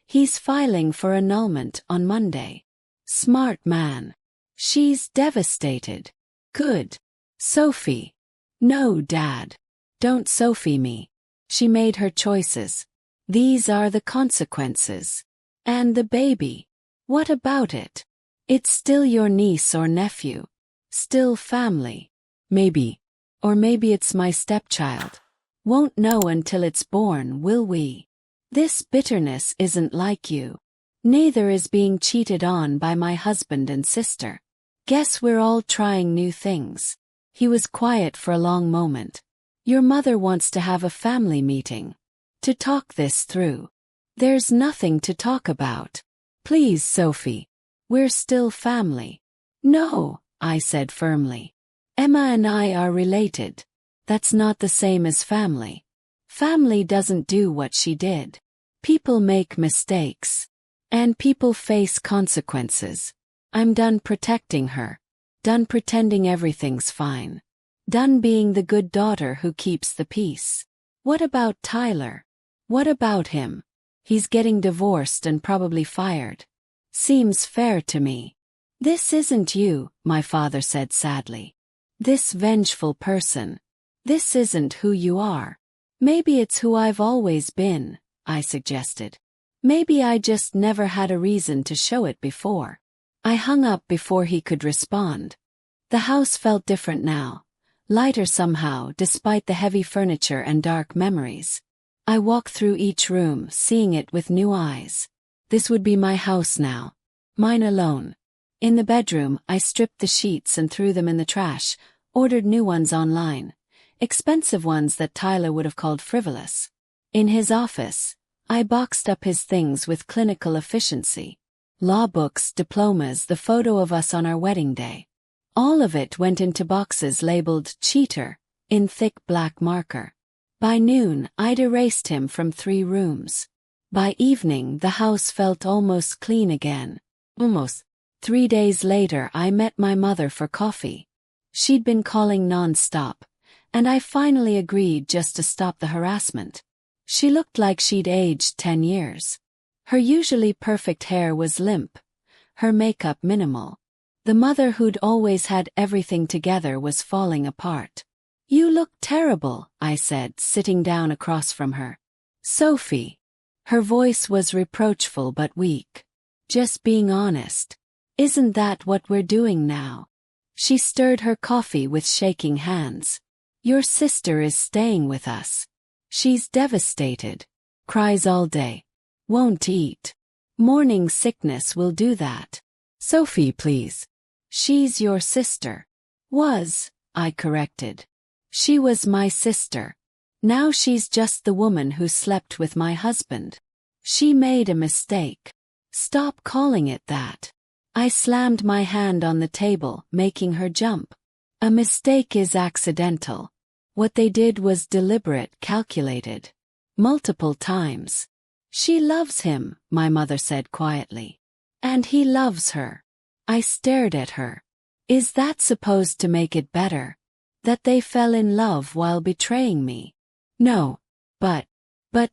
He's filing for annulment on Monday. Smart man. She's devastated. Good. Sophie. No, Dad. Don't Sophie me. She made her choices. These are the consequences. And the baby. What about it? It's still your niece or nephew. Still family. Maybe. Or maybe it's my stepchild. Won't know until it's born, will we? This bitterness isn't like you. Neither is being cheated on by my husband and sister. Guess we're all trying new things. He was quiet for a long moment. Your mother wants to have a family meeting. To talk this through. There's nothing to talk about. Please, Sophie. We're still family. No, I said firmly. Emma and I are related. That's not the same as family. Family doesn't do what she did. People make mistakes. And people face consequences. I'm done protecting her. Done pretending everything's fine. Done being the good daughter who keeps the peace. What about Tyler? What about him? He's getting divorced and probably fired. Seems fair to me. This isn't you, my father said sadly. This vengeful person. This isn't who you are. Maybe it's who I've always been, I suggested. Maybe I just never had a reason to show it before. I hung up before he could respond. The house felt different now. Lighter somehow, despite the heavy furniture and dark memories. I walked through each room, seeing it with new eyes. This would be my house now. Mine alone. In the bedroom, I stripped the sheets and threw them in the trash, ordered new ones online. Expensive ones that Tyler would have called frivolous. In his office, I boxed up his things with clinical efficiency. Law books, diplomas, the photo of us on our wedding day. All of it went into boxes labeled cheater, in thick black marker. By noon, I'd erased him from 3 rooms. By evening, the house felt almost clean again. Almost. 3 days later, I met my mother for coffee. She'd been calling non-stop, and I finally agreed just to stop the harassment. She looked like she'd aged 10 years. Her usually perfect hair was limp, her makeup minimal. The mother who'd always had everything together was falling apart. You look terrible, I said, sitting down across from her. Sophie. Her voice was reproachful but weak. Just being honest. Isn't that what we're doing now? She stirred her coffee with shaking hands. Your sister is staying with us. She's devastated. Cries all day. Won't eat. Morning sickness will do that. Sophie, please. She's your sister. Was, I corrected. She was my sister. Now she's just the woman who slept with my husband. She made a mistake. Stop calling it that. I slammed my hand on the table, making her jump. A mistake is accidental. What they did was deliberate, calculated. Multiple times. She loves him, my mother said quietly. And he loves her. I stared at her. Is that supposed to make it better? That they fell in love while betraying me? No. But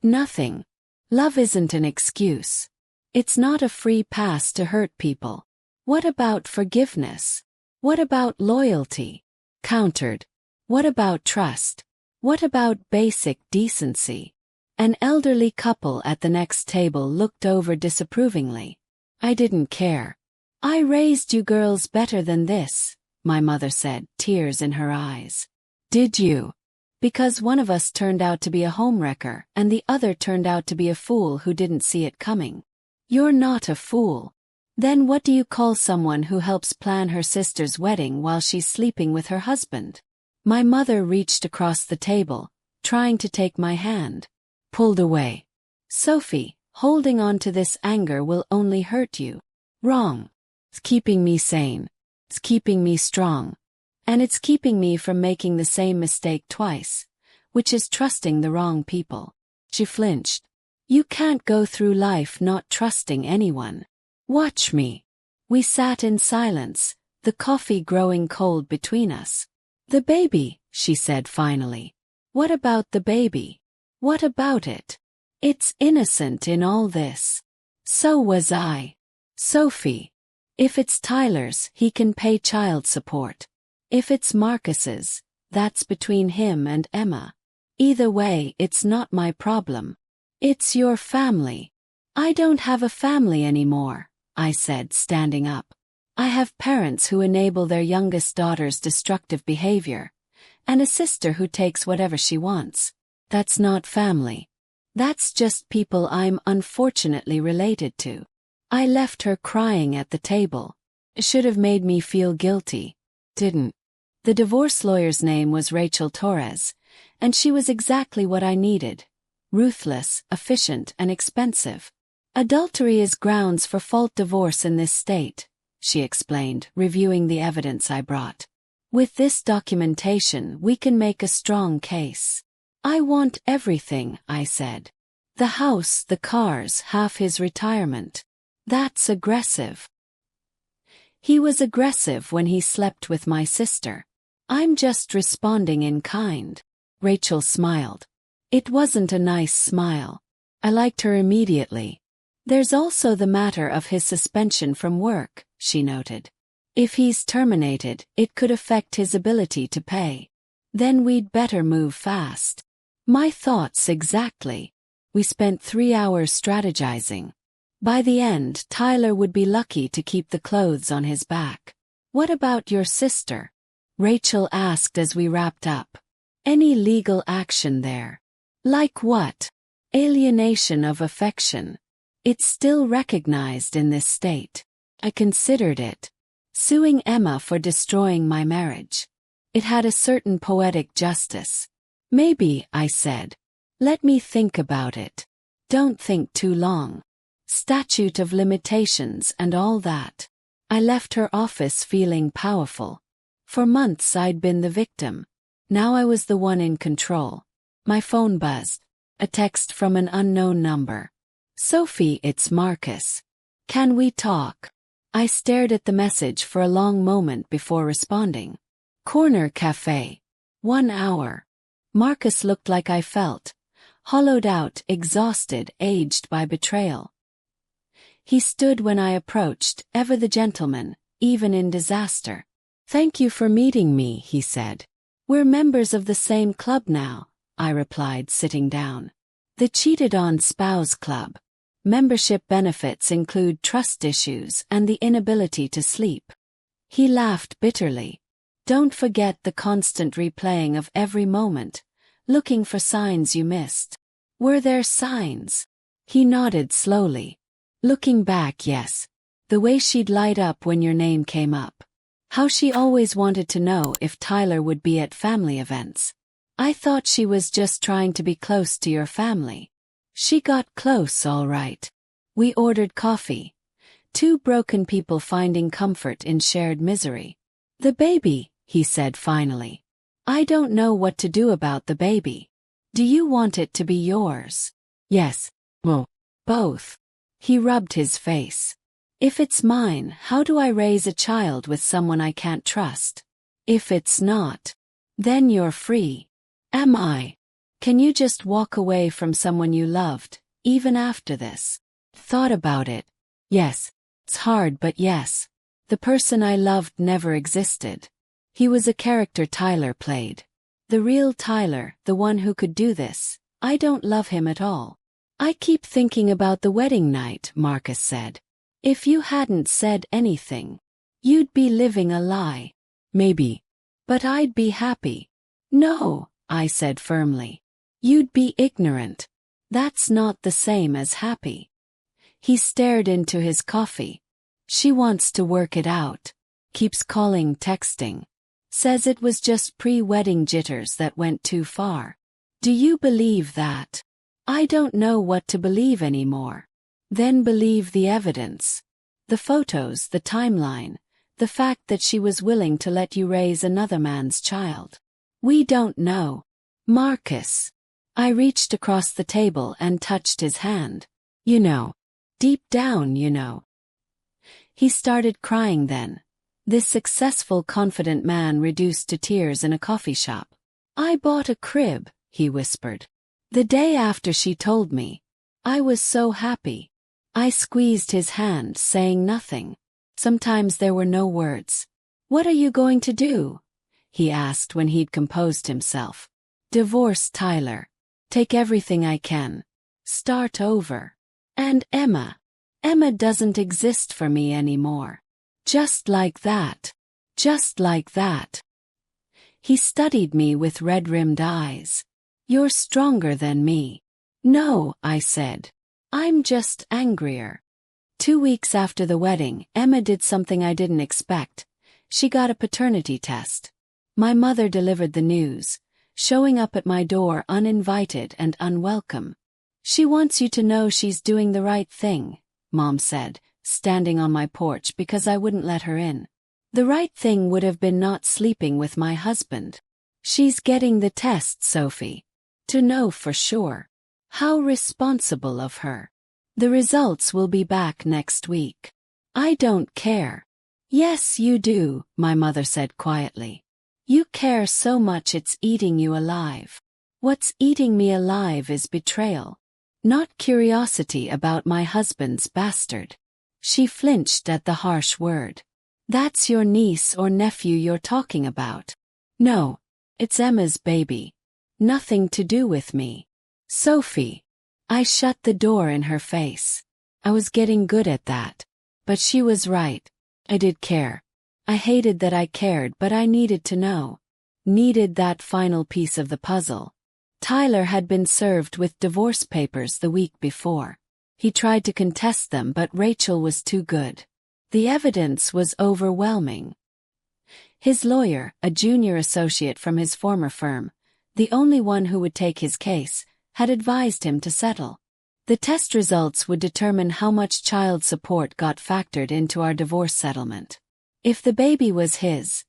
nothing. Love isn't an excuse. It's not a free pass to hurt people. What about forgiveness? What about loyalty? Countered. What about trust? What about basic decency? An elderly couple at the next table looked over disapprovingly. I didn't care. I raised you girls better than this, my mother said, tears in her eyes. Did you? Because one of us turned out to be a homewrecker and the other turned out to be a fool who didn't see it coming. You're not a fool. Then what do you call someone who helps plan her sister's wedding while she's sleeping with her husband? My mother reached across the table, trying to take my hand. Pulled away. Sophie, holding on to this anger will only hurt you. Wrong. It's keeping me sane. It's keeping me strong. And it's keeping me from making the same mistake twice, which is trusting the wrong people. She flinched. You can't go through life not trusting anyone. Watch me. We sat in silence, the coffee growing cold between us. The baby, she said finally. What about the baby? What about it? It's innocent in all this. So was I. Sophie. If it's Tyler's, he can pay child support. If it's Marcus's, that's between him and Emma. Either way, it's not my problem. It's your family. I don't have a family anymore, I said, standing up. I have parents who enable their youngest daughter's destructive behavior, and a sister who takes whatever she wants. That's not family. That's just people I'm unfortunately related to. I left her crying at the table. It should have made me feel guilty. Didn't. The divorce lawyer's name was Rachel Torres, and she was exactly what I needed. Ruthless, efficient, and expensive. Adultery is grounds for fault divorce in this state, she explained, reviewing the evidence I brought. With this documentation, we can make a strong case. I want everything, I said. The house, the cars, half his retirement. That's aggressive. He was aggressive when he slept with my sister. I'm just responding in kind. Rachel smiled. It wasn't a nice smile. I liked her immediately. There's also the matter of his suspension from work, she noted. If he's terminated, it could affect his ability to pay. Then we'd better move fast. My thoughts exactly. We spent 3 hours strategizing. By the end, Tyler would be lucky to keep the clothes on his back. What about your sister? Rachel asked as we wrapped up. Any legal action there? Like what? Alienation of affection. It's still recognized in this state. I considered it. Suing Emma for destroying my marriage. It had a certain poetic justice. Maybe, I said. Let me think about it. Don't think too long. Statute of limitations and all that. I left her office feeling powerful. For months I'd been the victim. Now I was the one in control. My phone buzzed. A text from an unknown number. Sophie, it's Marcus. Can we talk? I stared at the message for a long moment before responding. Corner Cafe. 1 hour. Marcus looked like I felt. Hollowed out, exhausted, aged by betrayal. He stood when I approached, ever the gentleman, even in disaster. Thank you for meeting me, he said. We're members of the same club now, I replied, sitting down. The Cheated On Spouse Club. Membership benefits include trust issues and the inability to sleep. He laughed bitterly. Don't forget the constant replaying of every moment, looking for signs you missed. Were there signs? He nodded slowly. Looking back, yes. The way she'd light up when your name came up. How she always wanted to know if Tyler would be at family events. I thought she was just trying to be close to your family. She got close, all right. We ordered coffee. 2 broken people finding comfort in shared misery. The baby, he said finally. I don't know what to do about the baby. Do you want it to be yours? Yes. Well, both. He rubbed his face. If it's mine, how do I raise a child with someone I can't trust? If it's not, then you're free. Am I? Can you just walk away from someone you loved, even after this? Thought about it. Yes. It's hard, but yes. The person I loved never existed. He was a character Tyler played. The real Tyler, the one who could do this. I don't love him at all. I keep thinking about the wedding night, Marcus said. If you hadn't said anything, you'd be living a lie. Maybe. But I'd be happy. No, I said firmly. You'd be ignorant. That's not the same as happy. He stared into his coffee. She wants to work it out. Keeps calling, texting. Says it was just pre-wedding jitters that went too far. Do you believe that? I don't know what to believe anymore. Then believe the evidence. The photos, the timeline, the fact that she was willing to let you raise another man's child. We don't know. Marcus. I reached across the table and touched his hand. You know. Deep down, you know. He started crying then. This successful, confident man reduced to tears in a coffee shop. I bought a crib, he whispered. The day after she told me. I was so happy. I squeezed his hand, saying nothing. Sometimes there were no words. What are you going to do? He asked when he'd composed himself. Divorce Tyler. Take everything I can. Start over. And Emma. Emma doesn't exist for me anymore. Just like that. Just like that. He studied me with red-rimmed eyes. You're stronger than me. No, I said. I'm just angrier. 2 weeks after the wedding, Emma did something I didn't expect. She got a paternity test. My mother delivered the news, showing up at my door uninvited and unwelcome. She wants you to know she's doing the right thing, Mom said, standing on my porch because I wouldn't let her in. The right thing would have been not sleeping with my husband. She's getting the test, Sophie. To know for sure. How responsible of her. The results will be back next week. I don't care. Yes, you do, my mother said quietly. You care so much it's eating you alive. What's eating me alive is betrayal. Not curiosity about my husband's bastard. She flinched at the harsh word. That's your niece or nephew you're talking about. No, it's Emma's baby. Nothing to do with me. Sophie. I shut the door in her face. I was getting good at that. But she was right. I did care. I hated that I cared, but I needed to know. Needed that final piece of the puzzle. Tyler had been served with divorce papers the week before. He tried to contest them, but Rachel was too good. The evidence was overwhelming. His lawyer, a junior associate from his former firm, the only one who would take his case, had advised him to settle. The test results would determine how much child support got factored into our divorce settlement. If the baby was his,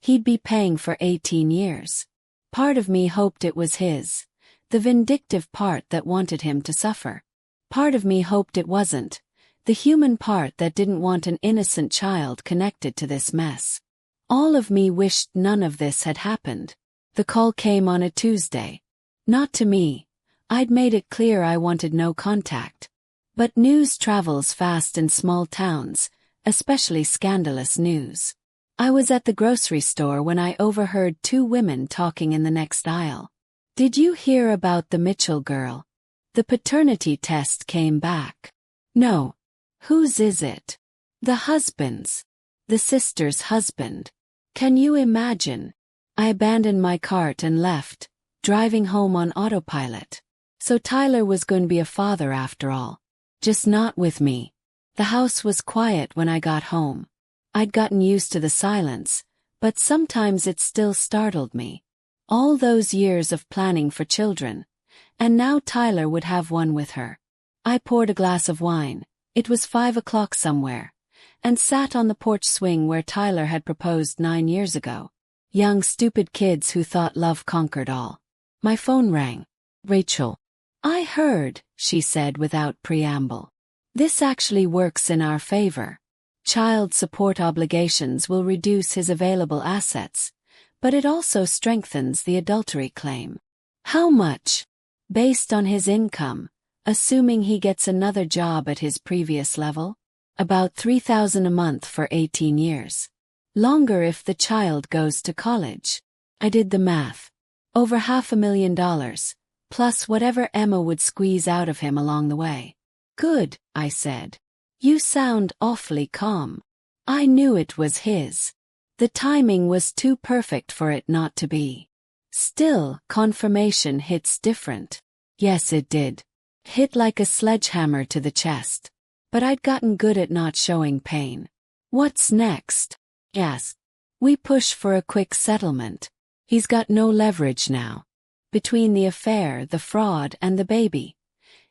he'd be paying for 18 years. Part of me hoped it was his, the vindictive part that wanted him to suffer. Part of me hoped it wasn't, the human part that didn't want an innocent child connected to this mess. All of me wished none of this had happened. The call came on a Tuesday. Not to me. I'd made it clear I wanted no contact. But news travels fast in small towns, especially scandalous news. I was at the grocery store when I overheard 2 women talking in the next aisle. Did you hear about the Mitchell girl? The paternity test came back. No. Whose is it? The husband's. The sister's husband. Can you imagine? I abandoned my cart and left, driving home on autopilot. So Tyler was going to be a father after all. Just not with me. The house was quiet when I got home. I'd gotten used to the silence, but sometimes it still startled me. All those years of planning for children, and now Tyler would have one with her. I poured a glass of wine, it was 5 o'clock somewhere, and sat on the porch swing where Tyler had proposed 9 years ago. Young stupid kids who thought love conquered all. My phone rang. Rachel. I heard, she said without preamble. This actually works in our favor. Child support obligations will reduce his available assets, but it also strengthens the adultery claim. How much? Based on his income, assuming he gets another job at his previous level? About $3,000 a month for 18 years. Longer if the child goes to college. I did the math. Over $500,000, plus whatever Emma would squeeze out of him along the way. Good, I said. You sound awfully calm. I knew it was his. The timing was too perfect for it not to be. Still, confirmation hits different. Yes, it did. Hit like a sledgehammer to the chest. But I'd gotten good at not showing pain. What's next? Yes. We push for a quick settlement. He's got no leverage now. Between the affair, the fraud, and the baby.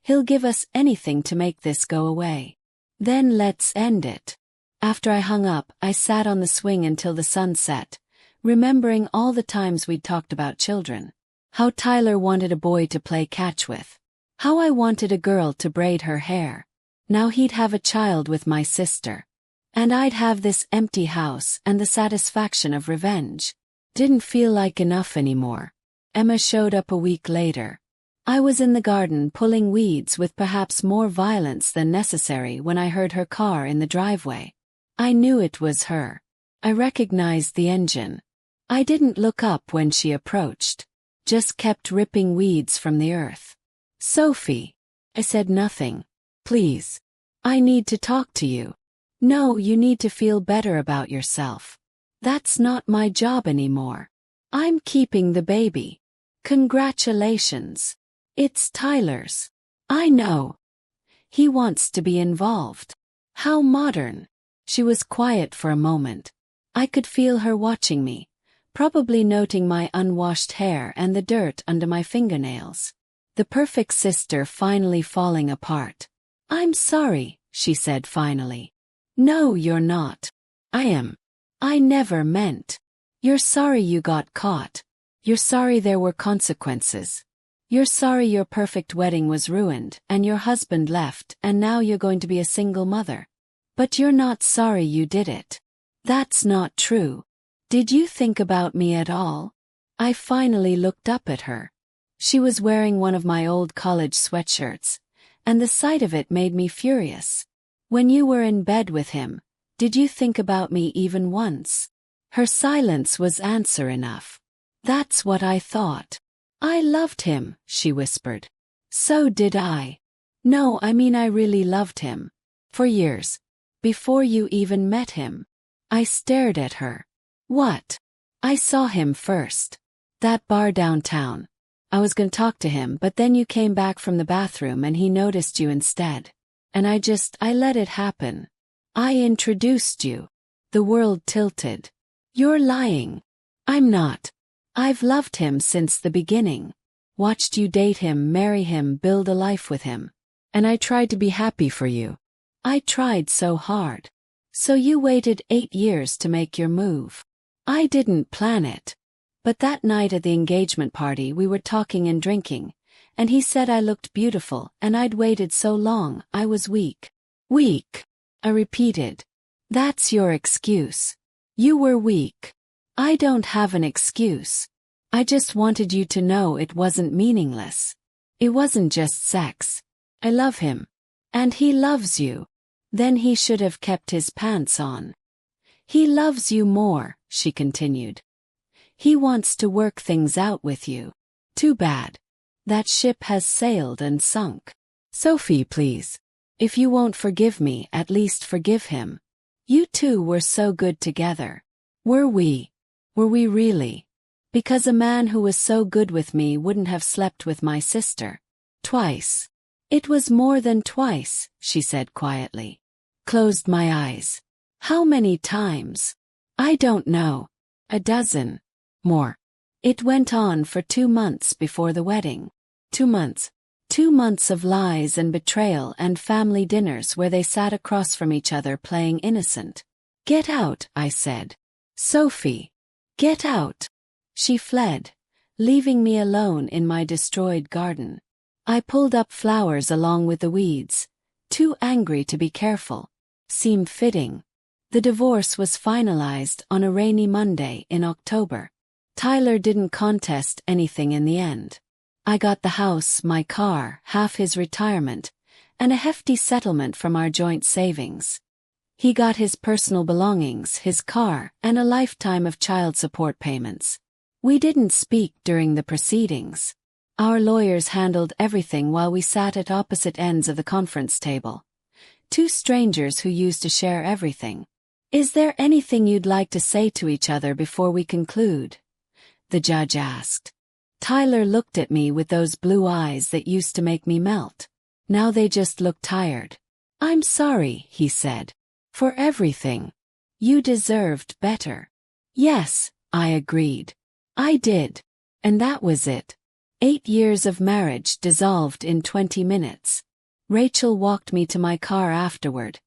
He'll give us anything to make this go away. Then let's end it. After I hung up, I sat on the swing until the sun set, remembering all the times we'd talked about children. How Tyler wanted a boy to play catch with. How I wanted a girl to braid her hair. Now he'd have a child with my sister. And I'd have this empty house and the satisfaction of revenge. Didn't feel like enough anymore. Emma showed up a week later. I was in the garden pulling weeds with perhaps more violence than necessary when I heard her car in the driveway. I knew it was her. I recognized the engine. I didn't look up when she approached. Just kept ripping weeds from the earth. "Sophie." I said nothing. "Please. I need to talk to you." "No, you need to feel better about yourself. That's not my job anymore. I'm keeping the baby." "Congratulations. It's Tyler's." "I know. He wants to be involved." "How modern." She was quiet for a moment. I could feel her watching me, probably noting my unwashed hair and the dirt under my fingernails. The perfect sister finally falling apart. "I'm sorry," she said finally. "No, you're not." "I am. I never meant." "You're sorry you got caught. You're sorry there were consequences. You're sorry your perfect wedding was ruined and your husband left and now you're going to be a single mother. But you're not sorry you did it. That's not true. Did you think about me at all?" I finally looked up at her. She was wearing one of my old college sweatshirts, and the sight of it made me furious. "When you were in bed with him, did you think about me even once?" Her silence was answer enough. "That's what I thought." "I loved him," she whispered. "So did I." "No, I mean I really loved him. For years. Before you even met him." I stared at her. "What?" "I saw him first. That bar downtown. I was gonna talk to him, but then you came back from the bathroom and he noticed you instead. And I let it happen. I introduced you." The world tilted. "You're lying." "I'm not. I've loved him since the beginning. Watched you date him, marry him, build a life with him. And I tried to be happy for you. I tried so hard. So you waited 8 years to make your move. I didn't plan it. But that night at the engagement party we were talking and drinking, and he said I looked beautiful and I'd waited so long I was weak." "Weak," I repeated. "That's your excuse. You were weak." "I don't have an excuse. I just wanted you to know it wasn't meaningless. It wasn't just sex. I love him. And he loves you." "Then he should have kept his pants on." "He loves you more," she continued. "He wants to work things out with you. Too bad. That ship has sailed and sunk. Sophie, please. If you won't forgive me, at least forgive him. You two were so good together." "Were we? Were we really? Because a man who was so good with me wouldn't have slept with my sister. Twice." "It was more than twice," she said quietly. Closed my eyes. "How many times?" "I don't know. A dozen. More." It went on for 2 months before the wedding. 2 months. 2 months of lies and betrayal and family dinners where they sat across from each other playing innocent. "Get out," I said. "Sophie. Get out." She fled, leaving me alone in my destroyed garden. I pulled up flowers along with the weeds, too angry to be careful. Seemed fitting. The divorce was finalized on a rainy Monday in October. Tyler didn't contest anything in the end. I got the house, my car, half his retirement, and a hefty settlement from our joint savings. He got his personal belongings, his car, and a lifetime of child support payments. We didn't speak during the proceedings. Our lawyers handled everything while we sat at opposite ends of the conference table. 2 strangers who used to share everything. "Is there anything you'd like to say to each other before we conclude?" the judge asked. Tyler looked at me with those blue eyes that used to make me melt. Now they just looked tired. "I'm sorry," he said. "For everything. You deserved better." "Yes," I agreed. "I did. And that was it. 8 years of marriage dissolved in 20 minutes. Rachel walked me to my car afterward,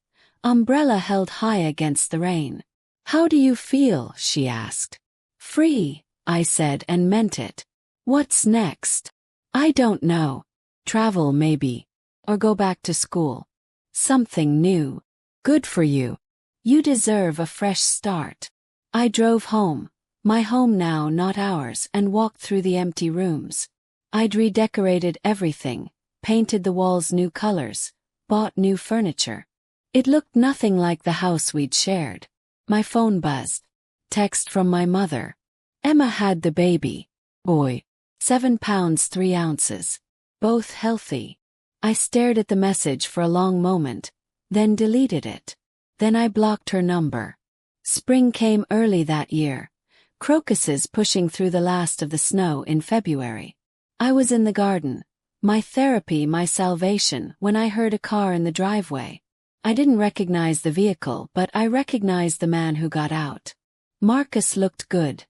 umbrella held high against the rain. "How do you feel?" she asked. "Free," I said and meant it. "What's next?" "I don't know. Travel maybe. Or go back to school. Something new." "Good for you. You deserve a fresh start." I drove home, my home now not ours, and walked through the empty rooms. I'd redecorated everything, painted the walls new colors, bought new furniture. It looked nothing like the house we'd shared. My phone buzzed. Text from my mother. Emma had the baby. Boy. 7 pounds 3 ounces. Both healthy. I stared at the message for a long moment, then deleted it. Then I blocked her number. Spring came early that year, crocuses pushing through the last of the snow in February. I was in the garden, my therapy, my salvation, when I heard a car in the driveway. I didn't recognize the vehicle, but I recognized the man who got out. Marcus looked good,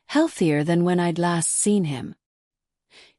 healthier than when I'd last seen him.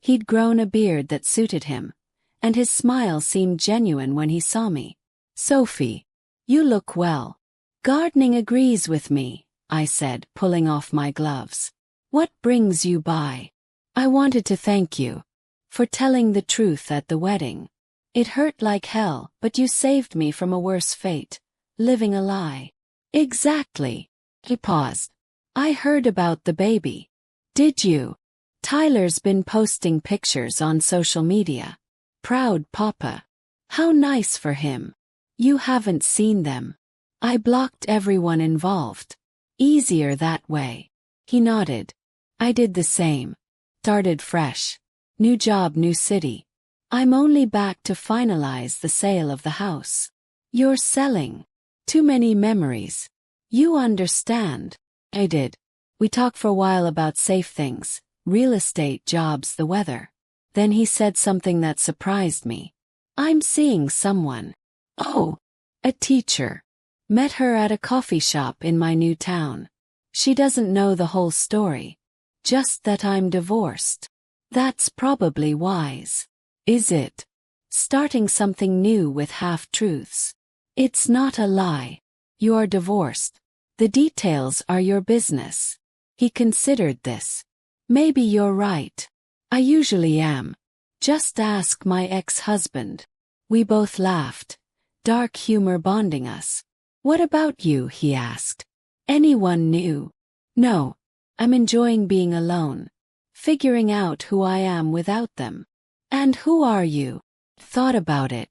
He'd grown a beard that suited him, and his smile seemed genuine when he saw me. "Sophie, you look well." "Gardening agrees with me," I said, pulling off my gloves. "What brings you by?" "I wanted to thank you for telling the truth at the wedding. It hurt like hell, but you saved me from a worse fate, living a lie." "Exactly." He paused. "I heard about the baby." "Did you?" "Tyler's been posting pictures on social media. Proud papa." "How nice for him." "You haven't seen them." I blocked everyone involved. "Easier that way." He nodded. I did the same. Started fresh. New job, new city. I'm only back to finalize the sale of the house. "You're selling." "Too many memories." "You understand." I did. We talked for a while about safe things, real estate, jobs, the weather. Then he said something that surprised me. "I'm seeing someone." "Oh." "A teacher. Met her at a coffee shop in my new town. She doesn't know the whole story. Just that I'm divorced." "That's probably wise." "Is it?" "Starting something new with half-truths." "It's not a lie. You're divorced. The details are your business." He considered this. "Maybe you're right. I usually am. Just ask my ex-husband." We both laughed, dark humor bonding us. "What about you?" he asked. "Anyone new?" "No. I'm enjoying being alone, figuring out who I am without them." "And who are you?" Thought about it.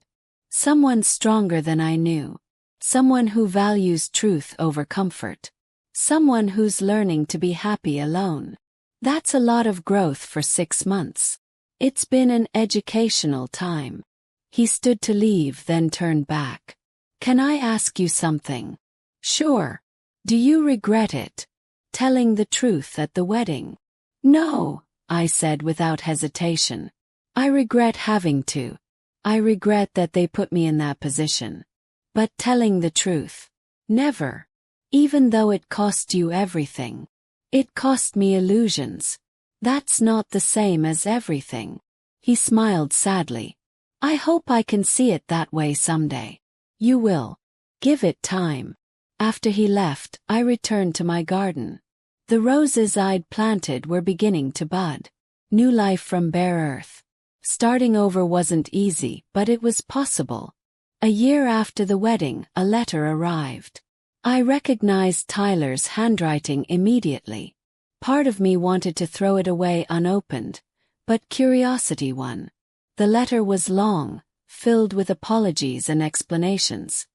Someone stronger than I knew. Someone who values truth over comfort. Someone who's learning to be happy alone. That's a lot of growth for 6 months. It's been an educational time. He stood to leave, then turned back. "Can I ask you something?" "Sure." "Do you regret it? Telling the truth at the wedding?" "No," I said without hesitation. "I regret having to. I regret that they put me in that position. But telling the truth? Never. Even though it cost you everything. It cost me illusions. That's not the same as everything." He smiled sadly. "I hope I can see it that way someday." "You will. Give it time." After he left, I returned to my garden. The roses I'd planted were beginning to bud. New life from bare earth. Starting over wasn't easy, but it was possible. A year after the wedding, a letter arrived. I recognized Tyler's handwriting immediately. Part of me wanted to throw it away unopened, but curiosity won. The letter was long, filled with apologies and explanations.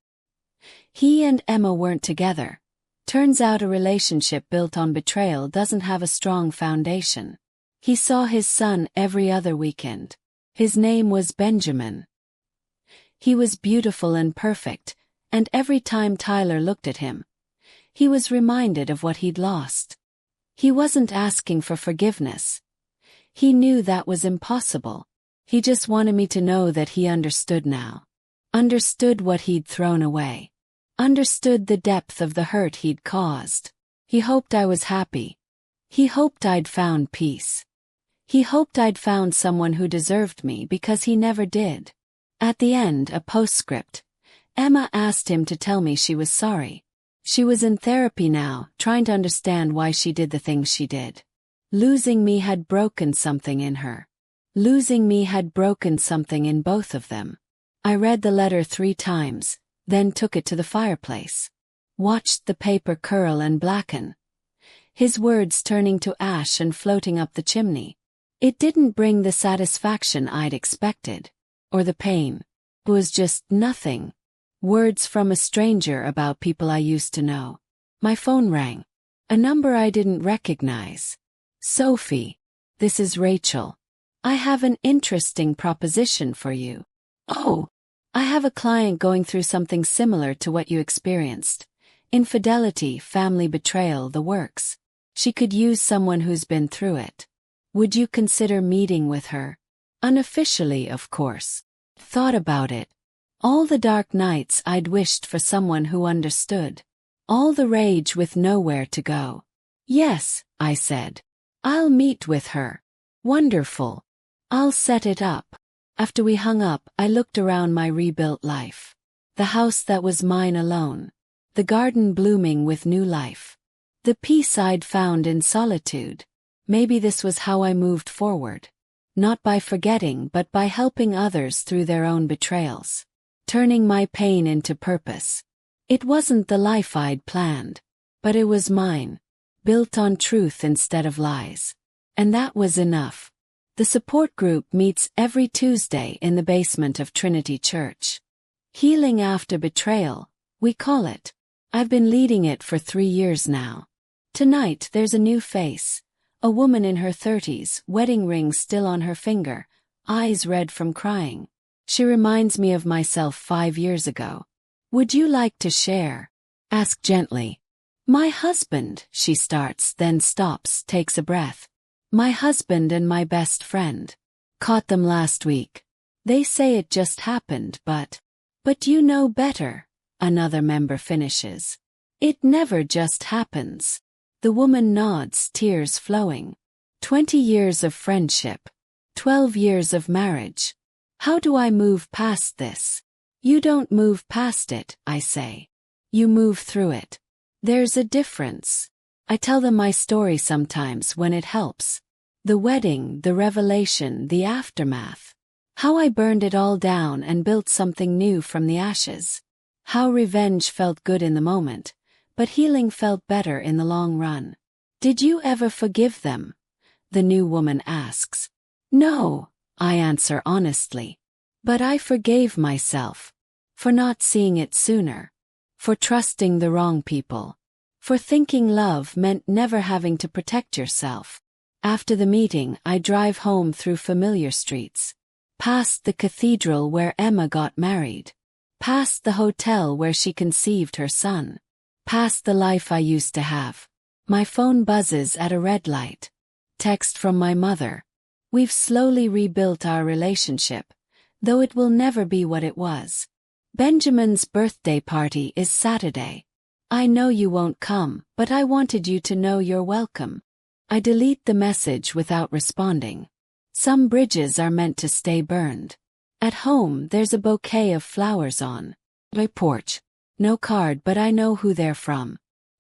He and Emma weren't together. Turns out a relationship built on betrayal doesn't have a strong foundation. He saw his son every other weekend. His name was Benjamin. He was beautiful and perfect, and every time Tyler looked at him, he was reminded of what he'd lost. He wasn't asking for forgiveness. He knew that was impossible. He just wanted me to know that he understood now. Understood what he'd thrown away. Understood the depth of the hurt he'd caused. He hoped I was happy. He hoped I'd found peace. He hoped I'd found someone who deserved me because he never did. At the end, a postscript. Emma asked him to tell me she was sorry. She was in therapy now, trying to understand why she did the things she did. Losing me had broken something in her. Losing me had broken something in both of them. I read the letter 3 times, then took it to the fireplace. Watched the paper curl and blacken. His words turning to ash and floating up the chimney. It didn't bring the satisfaction I'd expected. Or the pain. It was just nothing. Words from a stranger about people I used to know. My phone rang. A number I didn't recognize. Sophie. This is Rachel. I have an interesting proposition for you. Oh. I have a client going through something similar to what you experienced. Infidelity, family betrayal, the works. She could use someone who's been through it. Would you consider meeting with her? Unofficially, of course. Thought about it. All the dark nights I'd wished for someone who understood. All the rage with nowhere to go. Yes, I said. I'll meet with her. Wonderful. I'll set it up. After we hung up, I looked around my rebuilt life. The house that was mine alone. The garden blooming with new life. The peace I'd found in solitude. Maybe this was how I moved forward. Not by forgetting but by helping others through their own betrayals. Turning my pain into purpose. It wasn't the life I'd planned. But it was mine. Built on truth instead of lies. And that was enough. The support group meets every Tuesday in the basement of Trinity Church. Healing After Betrayal, we call it. I've been leading it for 3 years now. Tonight there's a new face. A woman in her 30s, wedding ring still on her finger, eyes red from crying. She reminds me of myself 5 years ago. Would you like to share? Ask gently. My husband, she starts, then stops, takes a breath. My husband and my best friend. Caught them last week. They say it just happened, but you know better, another member finishes. It never just happens. The woman nods, tears flowing. 20 years of friendship. 12 years of marriage. How do I move past this? You don't move past it, I say. You move through it. There's a difference. I tell them my story sometimes when it helps. The wedding, the revelation, the aftermath. How I burned it all down and built something new from the ashes. How revenge felt good in the moment, but healing felt better in the long run. Did you ever forgive them? The new woman asks. No, I answer honestly. But I forgave myself. For not seeing it sooner. For trusting the wrong people. For thinking love meant never having to protect yourself. After the meeting, I drive home through familiar streets. Past the cathedral where Emma got married. Past the hotel where she conceived her son. Past the life I used to have. My phone buzzes at a red light. Text from my mother. We've slowly rebuilt our relationship, though it will never be what it was. Benjamin's birthday party is Saturday. I know you won't come, but I wanted you to know you're welcome. I delete the message without responding. Some bridges are meant to stay burned. At home, there's a bouquet of flowers on my porch. No card, but I know who they're from.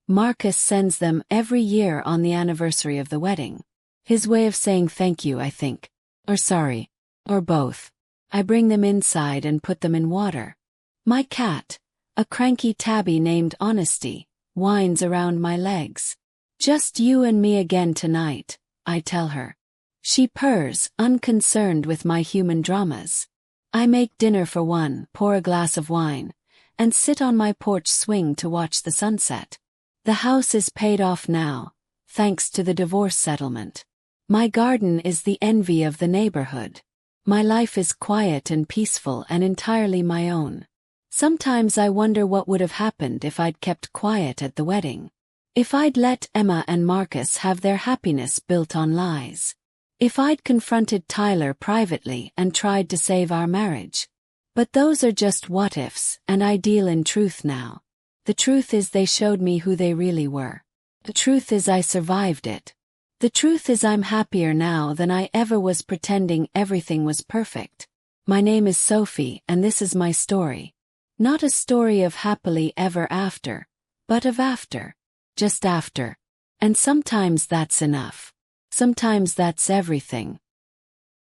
Marcus sends them every year on the anniversary of the wedding. His way of saying thank you, I think. Or sorry. Or both. I bring them inside and put them in water. My cat, a cranky tabby named Honesty, whines around my legs. Just you and me again tonight, I tell her. She purrs, unconcerned with my human dramas. I make dinner for one, pour a glass of wine, and sit on my porch swing to watch the sunset. The house is paid off now, thanks to the divorce settlement. My garden is the envy of the neighborhood. My life is quiet and peaceful and entirely my own. Sometimes I wonder what would have happened if I'd kept quiet at the wedding. If I'd let Emma and Marcus have their happiness built on lies. If I'd confronted Tyler privately and tried to save our marriage. But those are just what-ifs, and I deal in truth now. The truth is they showed me who they really were. The truth is I survived it. The truth is I'm happier now than I ever was pretending everything was perfect. My name is Sophie and this is my story. Not a story of happily ever after, but of after. Just after. And sometimes that's enough. Sometimes that's everything.